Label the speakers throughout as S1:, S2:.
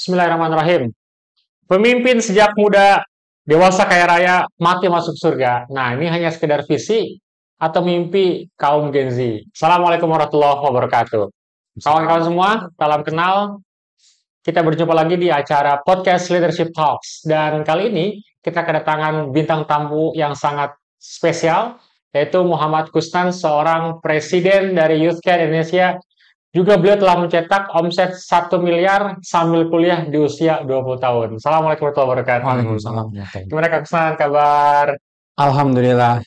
S1: Bismillahirrahmanirrahim. Pemimpin sejak muda, dewasa kaya raya, mati masuk surga. Nah, ini hanya sekedar visi atau mimpi kaum Gen Z. Assalamualaikum warahmatullahi wabarakatuh. Kawan-kawan semua, salam kenal. Kita berjumpa lagi di acara Podcast Leadership Talks. Dan kali ini kita kedatangan bintang tamu yang sangat spesial, yaitu Muhammad Kusnan, seorang presiden dari Youth Care Indonesia. Juga beliau telah mencetak omset 1 miliar sambil kuliah di usia 20 tahun. Assalamualaikum warahmatullahi wabarakatuh.
S2: Waalaikumsalam.
S1: Gimana Kak Kusnan, kabar?
S2: Alhamdulillah.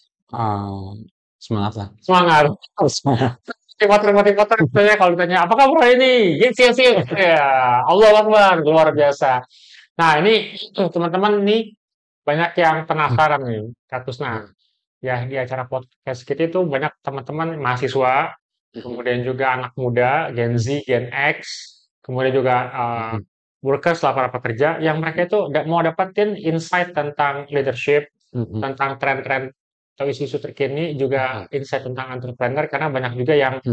S2: Semangat lah.
S1: Semangat.
S2: Harus semangat.
S1: Motivator katanya kalau ditanya, apa kabar hari ini? Yes. Ya, Allah Akbar, luar biasa. Nah, ini teman-teman ini banyak yang penasaran nih, Kak Kusnan. Ya, di acara podcast kita itu banyak teman-teman mahasiswa, kemudian juga anak muda, Gen Z, Gen X, kemudian juga workers lah, para pekerja, yang mereka itu mau dapetin insight tentang leadership, tentang tren-tren atau isu-isu terkini, juga insight tentang entrepreneur, karena banyak juga yang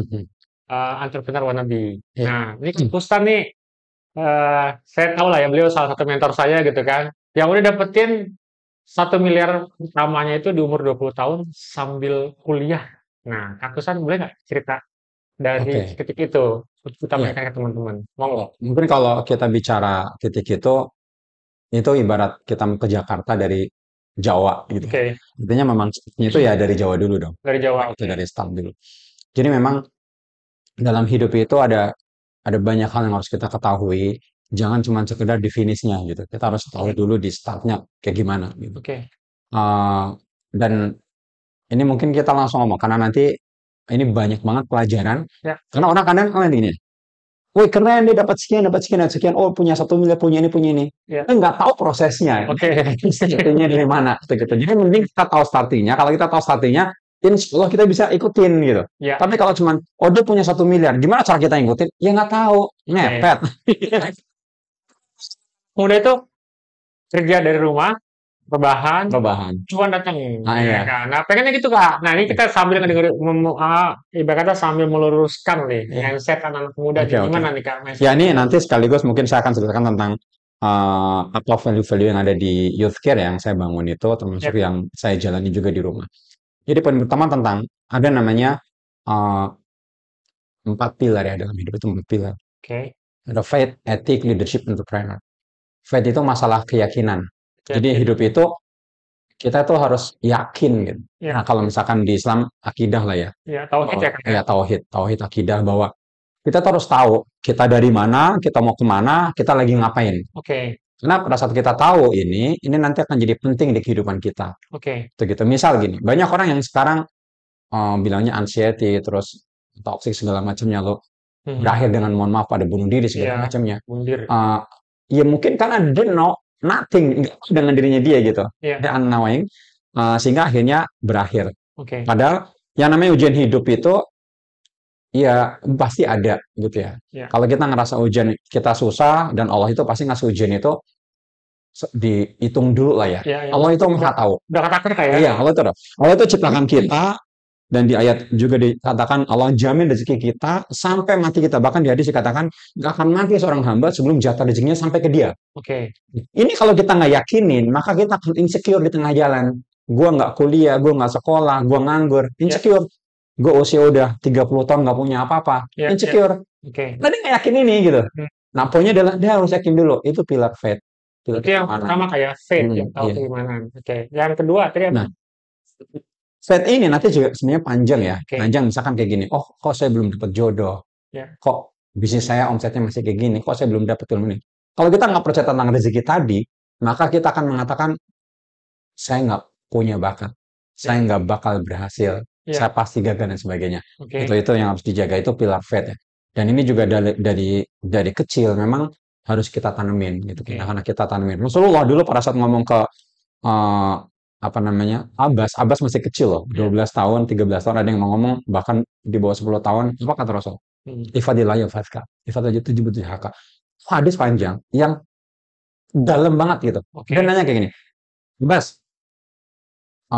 S1: entrepreneur wannabe. Nah, ini Kak Kusnan nih, saya tahu lah ya, beliau salah satu mentor saya gitu kan, yang udah dapetin 1 miliar pertamanya itu di umur 20 tahun sambil kuliah. Nah, Kak Kusnan boleh nggak cerita dari
S2: Oke.
S1: titik itu kita
S2: Iya.
S1: mainkan ke teman-teman? Monggo.
S2: Mungkin kalau kita bicara titik itu ibarat kita ke Jakarta dari Jawa gitu.
S1: Oke,
S2: Artinya memang itu ya dari Jawa dulu dong.
S1: dari Jawa.
S2: Itu
S1: Oke.
S2: dari start dulu. Jadi memang dalam hidup itu ada banyak hal yang harus kita ketahui. Jangan cuma sekedar di finishnya gitu. Kita harus tahu dulu di startnya kayak gimana gitu.
S1: Oke.
S2: Dan ini mungkin kita langsung ngomong karena nanti ini banyak banget pelajaran.
S1: Ya.
S2: Karena orang kadang gini, wih keren dia dapat sekian, sekian. Oh punya 1 miliar, punya ini.
S1: Ya.
S2: Kita nggak tahu prosesnya.
S1: Oke.
S2: Startingnya dari mana, gitu. Jadi mending kita tahu startingnya. Kalau kita tahu startingnya, insya Allah kita bisa ikutin gitu.
S1: Ya.
S2: Tapi kalau cuman, oh dia punya 1 miliar, gimana cara kita ikutin? Ya nggak tahu, ngepet.
S1: Kemudian itu kerja dari rumah, rebahan,
S2: Rebahan.
S1: cuan datang.
S2: Nah,
S1: Ya
S2: iya.
S1: kan? Nah, pengennya gitu Kak. Nah, ini kita sambil ngedengerin, ibarat kata sambil meluruskan nih mindset anak muda.
S2: Oke, oke.
S1: Gimana nih Kak? Mindset?
S2: Ya ini nanti sekaligus mungkin saya akan ceritakan tentang apa value-value yang ada di youth care yang saya bangun itu, termasuk
S1: Yap.
S2: yang saya jalani juga di rumah. Jadi poin pertama tentang ada namanya 4 pilar ya dalam hidup itu 4 pilar.
S1: Oke.
S2: Ada faith, ethic, leadership, entrepreneur. Faith itu masalah keyakinan. Jadi
S1: Yakin.
S2: hidup itu kita tuh harus yakin gitu.
S1: Ya.
S2: Nah, kalau misalkan di Islam akidah lah ya.
S1: Ya, tauhid ya Kak.
S2: Ya tauhid akidah bahwa kita tuh harus tahu kita dari mana, kita mau kemana, kita lagi ngapain.
S1: Oke.
S2: Karena pada saat kita tahu ini nanti akan jadi penting di kehidupan kita.
S1: Oke.
S2: Gitu. Misal gini, banyak orang yang sekarang bilangnya anxiety, terus toxic segala macamnya lo berakhir dengan mohon maaf pada bunuh diri segala macamnya.
S1: Mundur.
S2: Ya mungkin karena dia nothing dengan dirinya dia gitu.
S1: Iya.
S2: Dia unknowing, sehingga akhirnya berakhir.
S1: Oke.
S2: Padahal yang namanya ujian hidup itu ya pasti ada gitu ya.
S1: Ya.
S2: Kalau kita ngerasa ujian kita susah dan Allah itu pasti ngasih ujian itu dihitung dulu lah ya.
S1: Ya,
S2: Allah itu maha tahu.
S1: Udah katakan kayak.
S2: Iya, Allah itu ciptakan kita dan di ayat juga dikatakan Allah jamin rezeki kita sampai mati kita. Bahkan di hadis dikatakan nggak akan mati seorang hamba sebelum jatah rezekinya sampai ke dia.
S1: Oke.
S2: Ini kalau kita nggak yakinin, maka kita akan insecure di tengah jalan. Gua nggak kuliah, gua nggak sekolah, gua nganggur, insecure. Gue usia udah 30 tahun nggak punya apa-apa, insecure.
S1: Oke.
S2: Tadi nggak yakin ini gitu. Nah, poinnya adalah dia harus yakin dulu. Itu pilar faith.
S1: Itu yang pertama kayak faith ya, tahu keimanan. Oke. Yang kedua tadi apa?
S2: Nah, faith ini nanti juga sebenarnya panjang ya.
S1: Oke.
S2: Panjang misalkan kayak gini. Oh, kok saya belum dapat jodoh?
S1: Ya.
S2: Kok bisnis saya omsetnya masih kayak gini? Kok saya belum dapat ilmu ini? Kalau kita nggak percaya tentang rezeki tadi, maka kita akan mengatakan saya nggak punya bakat, saya nggak bakal berhasil, saya pasti gagal dan sebagainya.
S1: Oke.
S2: Itu yang harus dijaga, itu pilar faith ya. Dan ini juga dari kecil memang harus kita tanemin gitu. Karena kita tanemin. Rasulullah dulu pada saat ngomong ke apa namanya Abbas masih kecil loh, 12 tahun, 13 tahun, ada yang mau ngomong bahkan di bawah 10 tahun. Apa kata Rasul? Ifadillah ya fatka, ifadillah 77 haka. Hadis panjang yang dalam banget gitu. Dia nanya kayak gini, Abbas,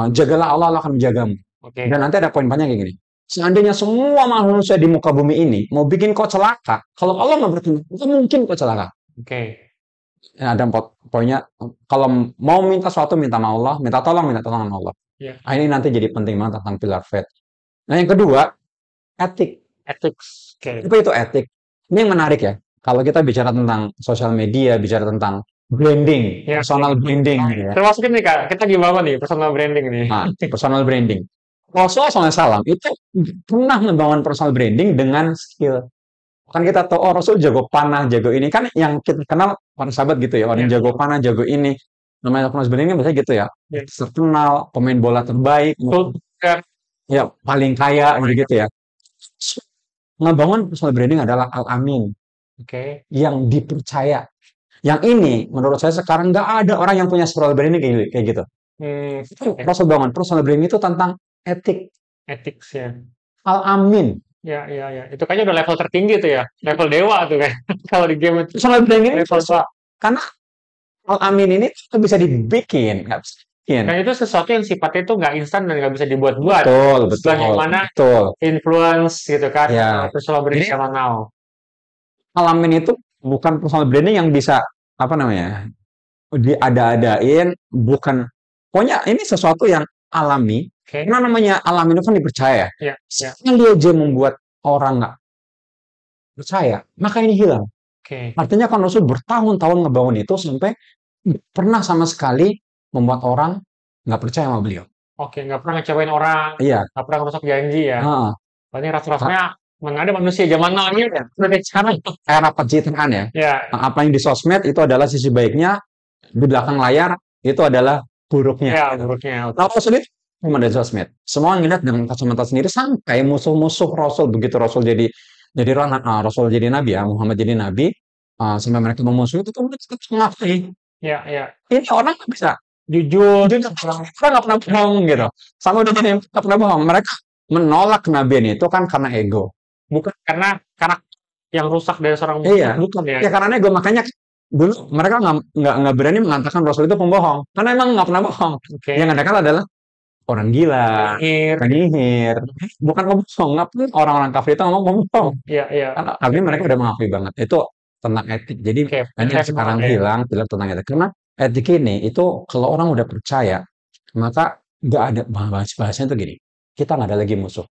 S2: jagalah Allah akan menjagamu. Dan nanti ada poin banyak kayak gini. Seandainya semua manusia di muka bumi ini mau bikin kau celaka, kalau Allah nggak berkenan, itu mungkin kau celaka. ada poinnya, kalau mau minta sesuatu minta sama Allah, minta tolong sama Allah.
S1: Ya,
S2: Nah, ini nanti jadi penting banget tentang pilar faith. Nah, yang kedua, etik.
S1: ethics. Oke.
S2: Apa itu etik? Ini yang menarik ya. Kalau kita bicara tentang sosial media, bicara tentang branding,
S1: Ya,
S2: personal branding gitu ya.
S1: termasuk ini Kak, kita gimana nih personal branding nih?
S2: Nah, personal branding. Rasulullah SAW itu pernah membangun personal branding dengan skill. Kan kita tahu, oh Rasul jago panah, jago ini. Kan yang kita kenal para sahabat gitu ya. Orang
S1: Ya,
S2: jago panah, jago ini. Namanya personal branding kan biasanya gitu ya.
S1: ya.
S2: Terkenal, pemain bola terbaik,
S1: Betul. Ya,
S2: ya paling kaya, gitu ya. Ngebangun personal branding adalah Al-Amin.
S1: oke.
S2: Yang dipercaya. Yang ini, menurut saya sekarang nggak ada orang yang punya personal branding kayak gitu.
S1: Oke.
S2: Rasul bangun personal branding itu tentang etik.
S1: Ethics ya.
S2: Al-Amin.
S1: Ya, ya, ya. Itu kayaknya udah level tertinggi tuh ya. Level dewa tuh kayak. Kalau di game itu
S2: Personal branding ini
S1: level Pak.
S2: karena Al-Amin ini tuh bisa dibikin, nggak bisa dibikin.
S1: Dan itu sesuatu yang sifatnya itu nggak instan dan nggak bisa dibuat-buat.
S2: Betul, betul,
S1: Sebagaimana
S2: betul.
S1: influence gitu kan.
S2: Ya,
S1: Personal branding
S2: jadi
S1: zaman now.
S2: Al-Amin itu bukan personal branding yang bisa apa namanya diada-adain, bukan. Pokoknya ini sesuatu yang alami.
S1: Oke.
S2: Karena namanya alami itu kan dipercaya.
S1: Ya, ya.
S2: Sekali aja membuat orang nggak percaya, maka ini hilang.
S1: Oke.
S2: Artinya kan Rasul bertahun-tahun ngebangun itu sampai pernah sama sekali membuat orang nggak percaya sama beliau.
S1: Oke, nggak pernah ngecewain orang,
S2: Iya,
S1: nggak pernah ngerusak janji ya.
S2: heeh.
S1: Berarti ras-rasnya mana ada manusia zaman now ini ya. Udah kayak sekarang.
S2: Era pencitraan ya.
S1: Ya,
S2: Apa yang di sosmed itu adalah sisi baiknya, di belakang layar itu adalah buruknya.
S1: ya buruknya.
S2: Nah, Rasul itu cuma dari sosmed. Semua ngeliat dengan kacamata sendiri sampai musuh-musuh Rasul begitu Rasul jadi Rasul jadi nabi ya, Muhammad jadi nabi, sampai mereka memusuhi itu tuh mereka tetap mengakui.
S1: Ya, ya.
S2: Ini orang nggak bisa
S1: Jujur.
S2: jujur, mereka nggak pernah bohong gitu. Sama udah jadi nggak pernah bohong. Mereka menolak kenabian itu kan karena ego.
S1: Bukan karena karakter yang rusak dari seorang
S2: Iya,
S1: bukan ya.
S2: ya karena ego makanya dulu mereka nggak berani mengatakan Rasul itu pembohong karena emang nggak pernah bohong.
S1: Oke.
S2: Yang ada kan adalah orang gila,
S1: Akhir.
S2: penyihir, bukan pembohong. Ngapain orang-orang kafir itu ngomong pembohong?
S1: Iya, iya.
S2: Karena artinya mereka udah mengakui banget itu tentang etik. Jadi
S1: Oke,
S2: ini yang sekarang
S1: ya.
S2: hilang, bilang tentang etik. Karena etik ini itu kalau orang udah percaya, maka nggak ada bahasanya tuh gini. Kita nggak ada lagi musuh.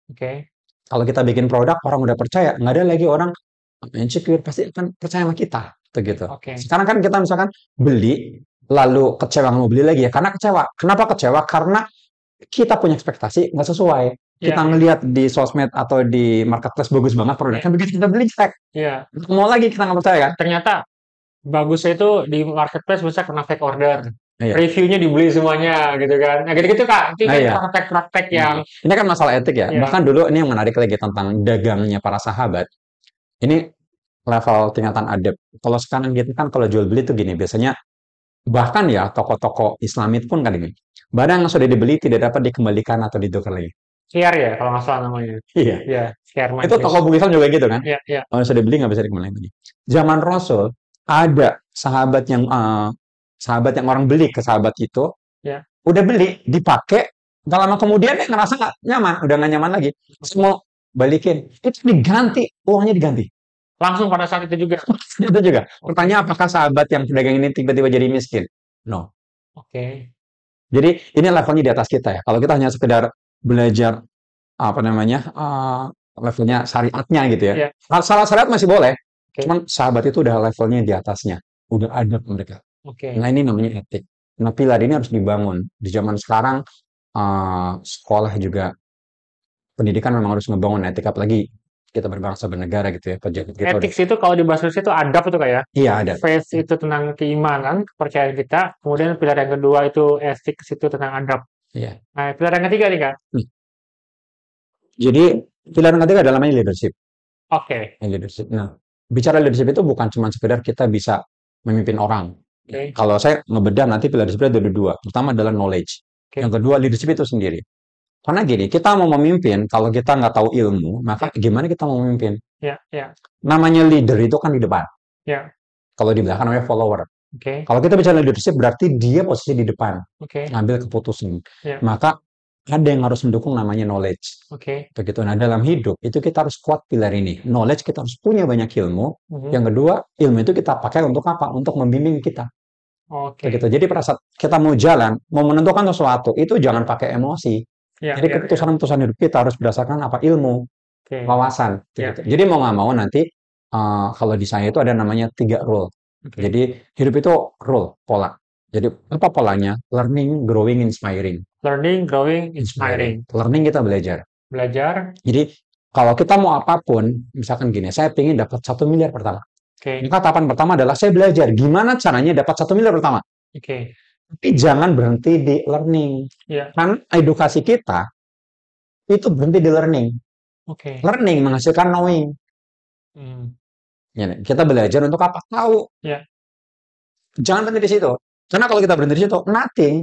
S1: Oke.
S2: Kalau kita bikin produk, orang udah percaya, nggak ada lagi orang insecure, pasti akan percaya sama kita. Gitu.
S1: Oke.
S2: Sekarang kan kita misalkan beli, lalu kecewa nggak mau beli lagi ya, karena kecewa. Kenapa kecewa? Karena kita punya ekspektasi nggak sesuai. Kita
S1: Ya,
S2: ngelihat di sosmed atau di marketplace bagus banget produknya, begitu kita beli jelek.
S1: ya.
S2: Mau lagi kita nggak percaya kan?
S1: Ternyata bagusnya itu di marketplace bisa kena fake order.
S2: Iya.
S1: Reviewnya dibeli semuanya gitu kan. Nah gitu-gitu Kak. Itu kan
S2: Iya.
S1: praktek-praktek yang
S2: Ini kan masalah etik ya.
S1: Iya.
S2: Bahkan dulu ini yang menarik lagi tentang dagangnya para sahabat. Ini level tingkatan adab. Kalau sekarang gitu kan kalau jual beli itu gini, biasanya bahkan ya toko-toko Islamit pun kan ini. Barang yang sudah dibeli tidak dapat dikembalikan atau ditukar lagi.
S1: share ya kalau nggak salah namanya.
S2: Iya.
S1: Ya, share
S2: Itu toko buku Islam juga gitu kan.
S1: Iya, iya.
S2: Kalau sudah dibeli nggak bisa dikembalikan lagi. Zaman Rasul ada sahabat yang orang beli ke sahabat itu,
S1: Ya.
S2: udah beli, dipakai, nggak lama kemudian dia ngerasa nggak nyaman, udah nggak nyaman lagi. Terus mau balikin, itu diganti, uangnya diganti.
S1: Langsung pada saat itu juga.
S2: Itu juga. Pertanyaan apakah sahabat yang pedagang ini tiba-tiba jadi miskin? No.
S1: Oke.
S2: Jadi ini levelnya di atas kita ya. Kalau kita hanya sekedar belajar apa namanya levelnya syariatnya gitu ya.
S1: Iya.
S2: Salah syariat masih boleh.
S1: Oke.
S2: Cuman sahabat itu udah levelnya di atasnya. Udah adab mereka.
S1: Oke.
S2: Nah ini namanya etik. Nah pilar ini harus dibangun. Di zaman sekarang sekolah juga pendidikan memang harus ngebangun etik, apalagi kita berbangsa bernegara gitu ya. Pejabat kita udah.
S1: Ethics itu kalau di bahasa Indonesia itu adab itu kayak
S2: Iya ada.
S1: faith itu tentang keimanan, kepercayaan kita. Kemudian pilar yang kedua itu ethics itu tentang adab.
S2: Iya.
S1: Nah, pilar yang ketiga nih Kak.
S2: Jadi pilar yang ketiga adalah namanya leadership.
S1: Oke.
S2: Leadership. Nah, bicara leadership itu bukan cuma sekedar kita bisa memimpin orang.
S1: Oke.
S2: Kalau saya ngebedah nanti pilar leadership ada dua. Pertama adalah knowledge.
S1: Oke.
S2: Yang kedua leadership itu sendiri. Karena gini, kita mau memimpin, kalau kita nggak tahu ilmu, maka gimana kita mau memimpin?
S1: Ya, ya,
S2: Namanya leader itu kan di depan.
S1: ya.
S2: Kalau di belakang namanya follower.
S1: Oke.
S2: Kalau kita bicara leadership berarti dia posisi di depan,
S1: Oke.
S2: ngambil keputusan.
S1: Ya.
S2: Maka ada yang harus mendukung namanya knowledge.
S1: Oke.
S2: Begitu. Nah, dalam hidup itu kita harus kuat pilar ini. Knowledge kita harus punya banyak ilmu.
S1: Mhm.
S2: Yang kedua, ilmu itu kita pakai untuk apa? Untuk membimbing kita. Begitu.
S1: Oke.
S2: Jadi pada saat kita mau jalan, mau menentukan sesuatu, itu jangan pakai emosi.
S1: Ya,
S2: Jadi
S1: ya, ya.
S2: keputusan-keputusan hidup kita harus berdasarkan apa? Ilmu,
S1: Oke.
S2: wawasan.
S1: Ya.
S2: Begitu. Jadi mau nggak mau nanti, kalau di saya itu ada namanya 3 rule.
S1: Oke.
S2: Jadi hidup itu rule, pola. Jadi apa polanya? Learning, growing, inspiring.
S1: Learning, growing, inspiring.
S2: Learning kita belajar.
S1: Belajar.
S2: Jadi kalau kita mau apapun, misalkan gini, saya pengen dapat 1 miliar pertama.
S1: Oke.
S2: Maka tahapan pertama adalah saya belajar gimana caranya dapat 1 miliar pertama.
S1: Oke.
S2: Tapi jangan berhenti di learning.
S1: Ya.
S2: Karena edukasi kita itu berhenti di learning.
S1: Oke.
S2: Learning menghasilkan knowing.
S1: Hmm.
S2: Ya, kita belajar untuk apa? Tahu.
S1: Ya.
S2: Jangan berhenti di situ. Karena kalau kita berhenti di situ, nothing.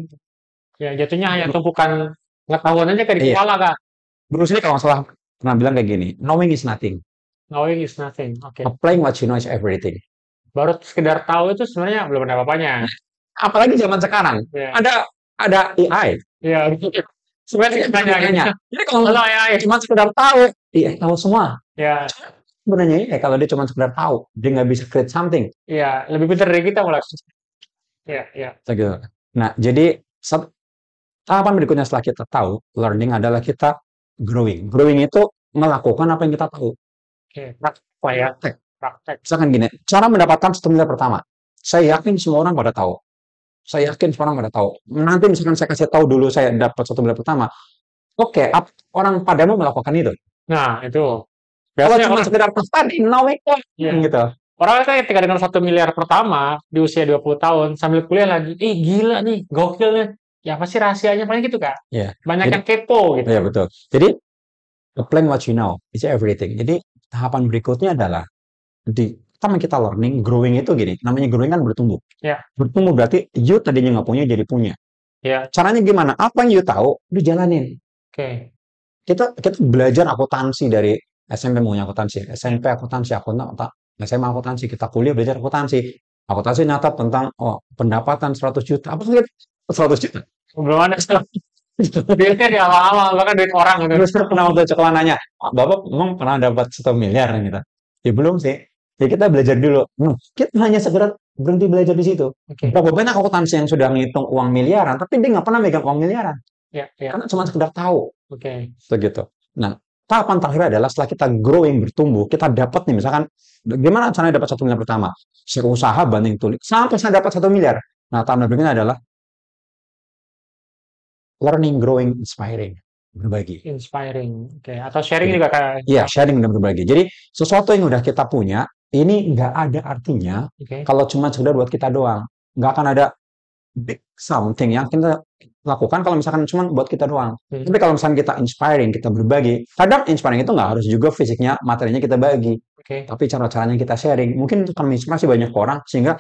S1: Ya, jatuhnya hanya tumpukan pengetahuan aja kayak di
S2: Iya.
S1: kepala, Kak.
S2: Bruce Lee kalau nggak salah pernah bilang kayak gini, knowing is nothing.
S1: Knowing is nothing. Oke.
S2: Applying what you know is everything.
S1: Baru sekedar tahu itu sebenarnya belum ada apa-apanya.
S2: Apalagi zaman sekarang,
S1: Ya.
S2: ada AI.
S1: Ya, sebenarnya
S2: Sebenarnya. Jadi kalau
S1: Halo AI.
S2: cuma sekedar tahu, iya tahu semua.
S1: Ya,
S2: Sebenarnya ya kalau dia cuma sekedar tahu, dia nggak bisa create something.
S1: ya, lebih pintar dari kita malah. Ya, ya.
S2: Gitu. Nah, jadi tahapan berikutnya setelah kita tahu, learning adalah kita growing. Growing itu melakukan apa yang kita tahu.
S1: Oke, praktek ya. Praktek.
S2: Misalkan gini, cara mendapatkan 1 miliar pertama. Saya yakin semua orang pada tahu. Saya yakin semua orang pada tahu. Nanti misalkan saya kasih tahu dulu saya dapat 1 miliar pertama. Oke, orang padamu melakukan itu.
S1: Nah, itu.
S2: Kalau
S1: Biasanya
S2: cuma
S1: orang,
S2: sekedar tadi, no way,
S1: ya.
S2: gitu.
S1: Orang kan ketika dengan 1 miliar pertama di usia 20 tahun sambil kuliah lagi, gila nih, gokil nih. Ya pasti rahasianya paling gitu, Kak.
S2: Ya.
S1: Banyak
S2: Jadi,
S1: yang kepo gitu.
S2: ya betul. Jadi applying what you know is everything. Jadi tahapan berikutnya adalah pertama kita learning, growing itu gini. Namanya growing kan bertumbuh.
S1: Ya.
S2: Bertumbuh berarti you tadinya nggak punya jadi punya.
S1: Ya.
S2: Caranya gimana? Apa yang you tahu, lu jalanin.
S1: Oke.
S2: Kita belajar akuntansi dari SMP maunya akuntansi, SMP akuntansi, SMA akuntansi, kita kuliah belajar akuntansi. Akuntansi nyatat tentang pendapatan 100 juta. Apa sih 100 juta?
S1: Belum ada duitnya di awal-awal, bahkan duit orang gitu.
S2: Terus pernah waktu sekolah nanya, Bapak emang pernah dapat 1 miliar gitu? Ya belum sih. Ya kita belajar dulu. Kita hanya sekedar berhenti belajar di situ.
S1: Oke.
S2: Berapa banyak akuntansi yang sudah ngitung uang miliaran, tapi dia nggak pernah megang uang miliaran.
S1: Ya, ya.
S2: Karena cuma sekedar tahu.
S1: Oke.
S2: Begitu. Nah, tahapan terakhir adalah setelah kita growing, bertumbuh, kita dapat nih, misalkan, gimana caranya dapat 1 miliar pertama? Saya usaha banting tulis, sampai saya dapat 1 miliar. Nah, tahapan berikutnya adalah learning, growing, inspiring. Berbagi.
S1: Inspiring. Oke. Atau sharing juga, Kak.
S2: Iya, sharing dan berbagi. Jadi, sesuatu yang udah kita punya, ini nggak ada artinya
S1: Oke.
S2: kalau cuma sekedar buat kita doang. Nggak akan ada big something yang kita lakukan kalau misalkan cuma buat kita doang. Tapi kalau misalkan kita inspiring, kita berbagi, kadang inspiring itu nggak harus juga fisiknya, materinya kita bagi.
S1: Oke.
S2: Tapi cara-caranya kita sharing, mungkin itu akan menginspirasi banyak orang sehingga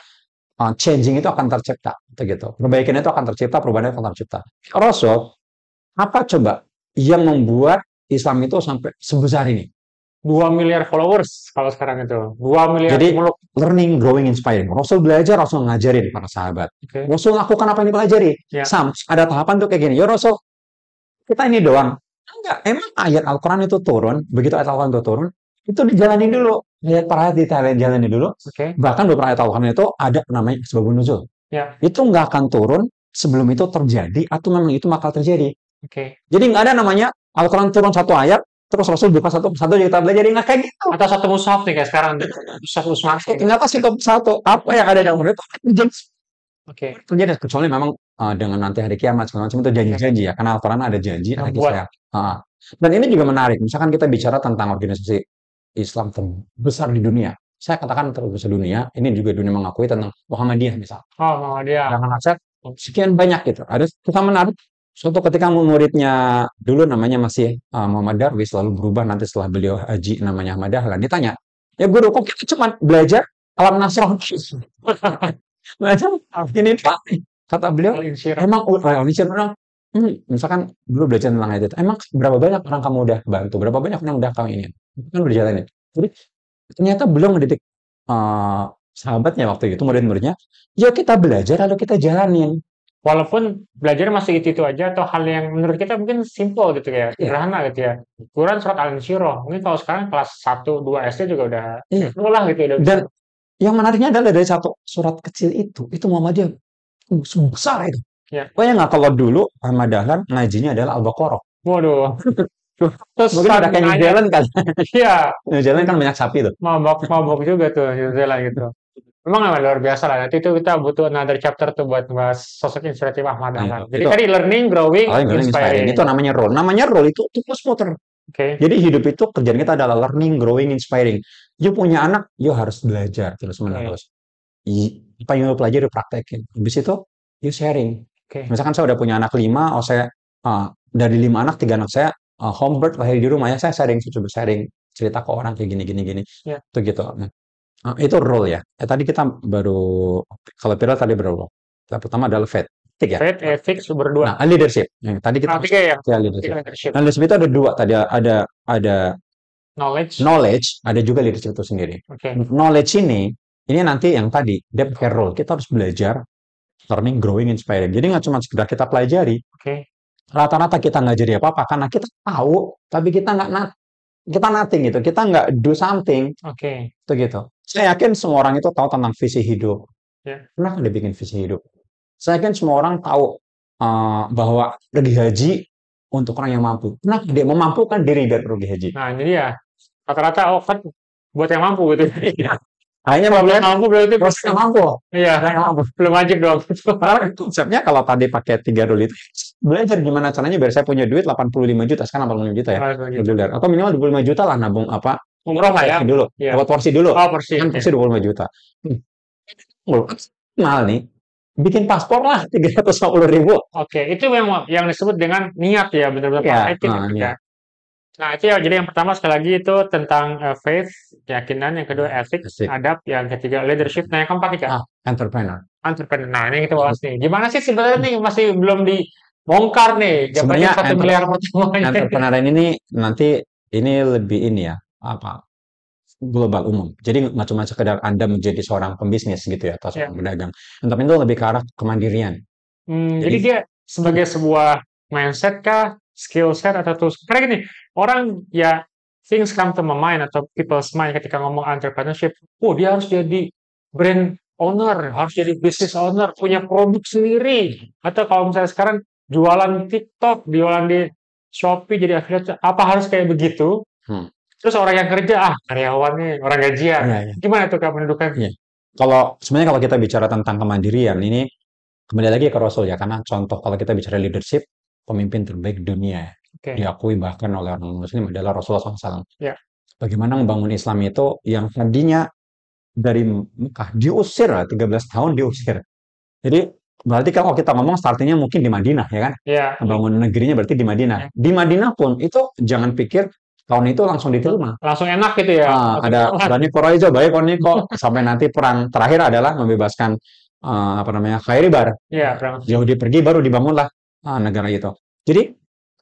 S2: changing itu akan tercipta, gitu. Perbaikan itu akan tercipta, perubahan itu akan tercipta. Rasul, apa coba yang membuat Islam itu sampai sebesar ini?
S1: 2 miliar followers kalau sekarang itu. 2 miliar
S2: Jadi,
S1: muluk.
S2: learning, growing, inspiring. Rasul belajar, Rasul ngajarin para sahabat.
S1: Oke.
S2: Rasul lakukan apa yang dipelajari.
S1: Ya.
S2: Ada tahapan tuh kayak gini. Ya Rasul, kita ini doang. Enggak, emang ayat Al-Quran itu turun, begitu ayat Al-Quran itu turun, itu dijalanin dulu. Ayat per ayat dijalanin dulu.
S1: Oke.
S2: Bahkan beberapa ayat Al-Quran itu ada namanya sebabun nuzul.
S1: Ya.
S2: Itu nggak akan turun sebelum itu terjadi, atau memang itu bakal terjadi.
S1: Oke.
S2: Jadi nggak ada namanya Al-Quran turun satu ayat, terus Rasul buka satu persatu kita belajar, nggak kayak gitu.
S1: Atau satu mushaf nih kayak sekarang. Mushaf.
S2: Nggak pasti satu. Apa yang ada dalam itu
S1: Oke.
S2: terjadi, kecuali memang dengan nanti hari kiamat segala macam itu janji-janji ya, karena Al-Quran ada janji, ada kisah. Dan ini juga menarik. Misalkan kita bicara tentang organisasi Islam terbesar di dunia, saya katakan terbesar dunia, ini juga dunia mengakui tentang Muhammadiyah misal.
S1: Oh, Muhammadiyah.
S2: Dengan aset sekian banyak gitu. Ada kita menarik. Suatu ketika muridnya dulu namanya masih Muhammad Darwis, lalu berubah nanti setelah beliau haji namanya Ahmad Dahlan, ditanya, ya guru, kok kita cuma belajar alam nasrah? Belajar ini Pak. Kata beliau, emang orang misalkan dulu belajar tentang itu, emang berapa banyak orang kamu udah bantu, berapa banyak orang udah kamu ini, kan berjalan ini. Jadi ternyata belum mendidik sahabatnya waktu itu, murid-muridnya, ya kita belajar lalu kita jalanin.
S1: walaupun belajar masih itu aja atau hal yang menurut kita mungkin simple gitu ya,
S2: Iya,
S1: sederhana gitu ya. Quran surat Al-Insyirah. Mungkin kalau sekarang kelas 1, 2 SD juga udah
S2: iya.
S1: full lah gitu, udah bisa.
S2: Dan yang menariknya adalah dari satu surat kecil itu Muhammadiyah besar itu.
S1: Ya.
S2: Pokoknya nggak kalau dulu Ahmad Dahlan ngajinya adalah Al-Baqarah.
S1: Waduh. Terus
S2: Mungkin udah kayak New
S1: nanya,
S2: Zealand kan.
S1: iya,
S2: New Zealand kan banyak sapi tuh.
S1: mabok-mabok juga tuh New Zealand gitu. Memang luar biasa lah. Nanti itu kita butuh another chapter tuh buat bahas sosok inspiratif Ahmad
S2: Nah,
S1: Dahlan. Jadi
S2: itu
S1: tadi learning, growing,
S2: paling paling inspiring.
S1: inspiring.
S2: Itu namanya role. Namanya role itu terus muter.
S1: Oke.
S2: Jadi hidup itu kerjaan kita adalah learning, growing, inspiring. You punya anak, you harus belajar terus menerus. Apa yang you pelajari praktekin. Habis itu you sharing.
S1: Oke.
S2: Misalkan saya udah punya anak 5, saya dari 5 anak 3 anak saya homebird lahir di rumah ya, saya coba sharing cerita ke orang kayak gini gini gini.
S1: Ya.
S2: Itu gitu. Nah, itu role ya. Tadi kita baru kalau Pira tadi berapa? Yang pertama adalah faith. Ya.
S1: Faith, ethics berdua.
S2: Nah, leadership. Tadi kita
S1: tiga ya.
S2: leadership.
S1: Leadership.
S2: Nah, leadership itu ada dua tadi, ada
S1: Knowledge.
S2: ada juga leadership itu sendiri.
S1: Oke.
S2: Knowledge ini nanti yang tadi dia pakai role. Kita harus belajar, learning, growing, inspiring. Jadi nggak cuma sekedar kita pelajari.
S1: Oke.
S2: Rata-rata kita nggak jadi apa-apa karena kita tahu, tapi kita kita nothing gitu. Kita nggak do something.
S1: Oke.
S2: Itu gitu. Saya yakin semua orang itu tahu tentang visi hidup.
S1: Ya.
S2: Kenapa dia bikin visi hidup? Saya yakin semua orang tahu bahwa pergi haji untuk orang yang mampu. Kenapa dia memampukan diri biar pergi haji?
S1: Nah, ini dia. Rata-rata kan buat yang mampu gitu.
S2: Akhirnya
S1: Kalau belum mampu berarti
S2: harus yang mampu.
S1: iya, belum wajib dong.
S2: Karena konsepnya kalau tadi pakai 3 rule itu, belajar gimana caranya biar saya punya duit 85 juta, sekarang 85 juta ya. Dolar. Atau minimal 25 juta lah nabung apa?
S1: Umroh lah ya.
S2: Dulu.
S1: Iya.
S2: Dapat porsi dulu.
S1: Oh, porsi.
S2: Kan porsi 25 juta. Mahal nih. Bikin paspor lah 350.000.
S1: Oke, itu yang disebut dengan niat ya, benar-benar praktekin gitu ya. Nah, itu ya. Jadi yang pertama sekali lagi itu tentang faith, keyakinan, yang kedua ethics, adab, yang ketiga leadership, nah yang keempat nih Kak.
S2: Entrepreneur.
S1: Nah, ini kita bahas nih. Gimana sih sebenarnya nih masih belum dibongkar nih
S2: Sebenarnya
S1: 1 miliar pertamanya.
S2: Entrepreneur ini nanti ini lebih ini ya, apa? Global umum. Jadi nggak cuma sekedar Anda menjadi seorang pembisnis gitu ya, atau seorang pedagang. Entrepreneur itu lebih ke arah kemandirian.
S1: Jadi dia sebagai sebuah mindset kah, skill set atau tools. Karena gini, orang ya things come to my mind atau people's mind ketika ngomong entrepreneurship. Dia harus jadi brand owner, harus jadi business owner, punya produk sendiri. Atau kalau misalnya sekarang jualan TikTok, jualan di Shopee, jadi affiliate, apa harus kayak begitu? Terus orang yang kerja, karyawannya, orang gajian. Gimana tuh Kak pendudukan?
S2: Sebenarnya kalau kita bicara tentang kemandirian, ini kembali lagi ke Rasul ya, karena contoh kalau kita bicara leadership, pemimpin terbaik dunia diakui bahkan oleh orang Muslim adalah Rasulullah SAW. Bagaimana membangun Islam itu yang tadinya dari Mekah diusir 13 tahun diusir. Jadi berarti kalau kita ngomong startingnya mungkin di Madinah ya kan? Membangun negerinya berarti di Madinah. Di Madinah pun itu jangan pikir tahun itu langsung diterima.
S1: Langsung enak gitu ya.
S2: Ada Bani Quraisyah, baik kok sampai nanti perang terakhir adalah membebaskan Khaybar. Yahudi pergi baru dibangunlah negara itu. Jadi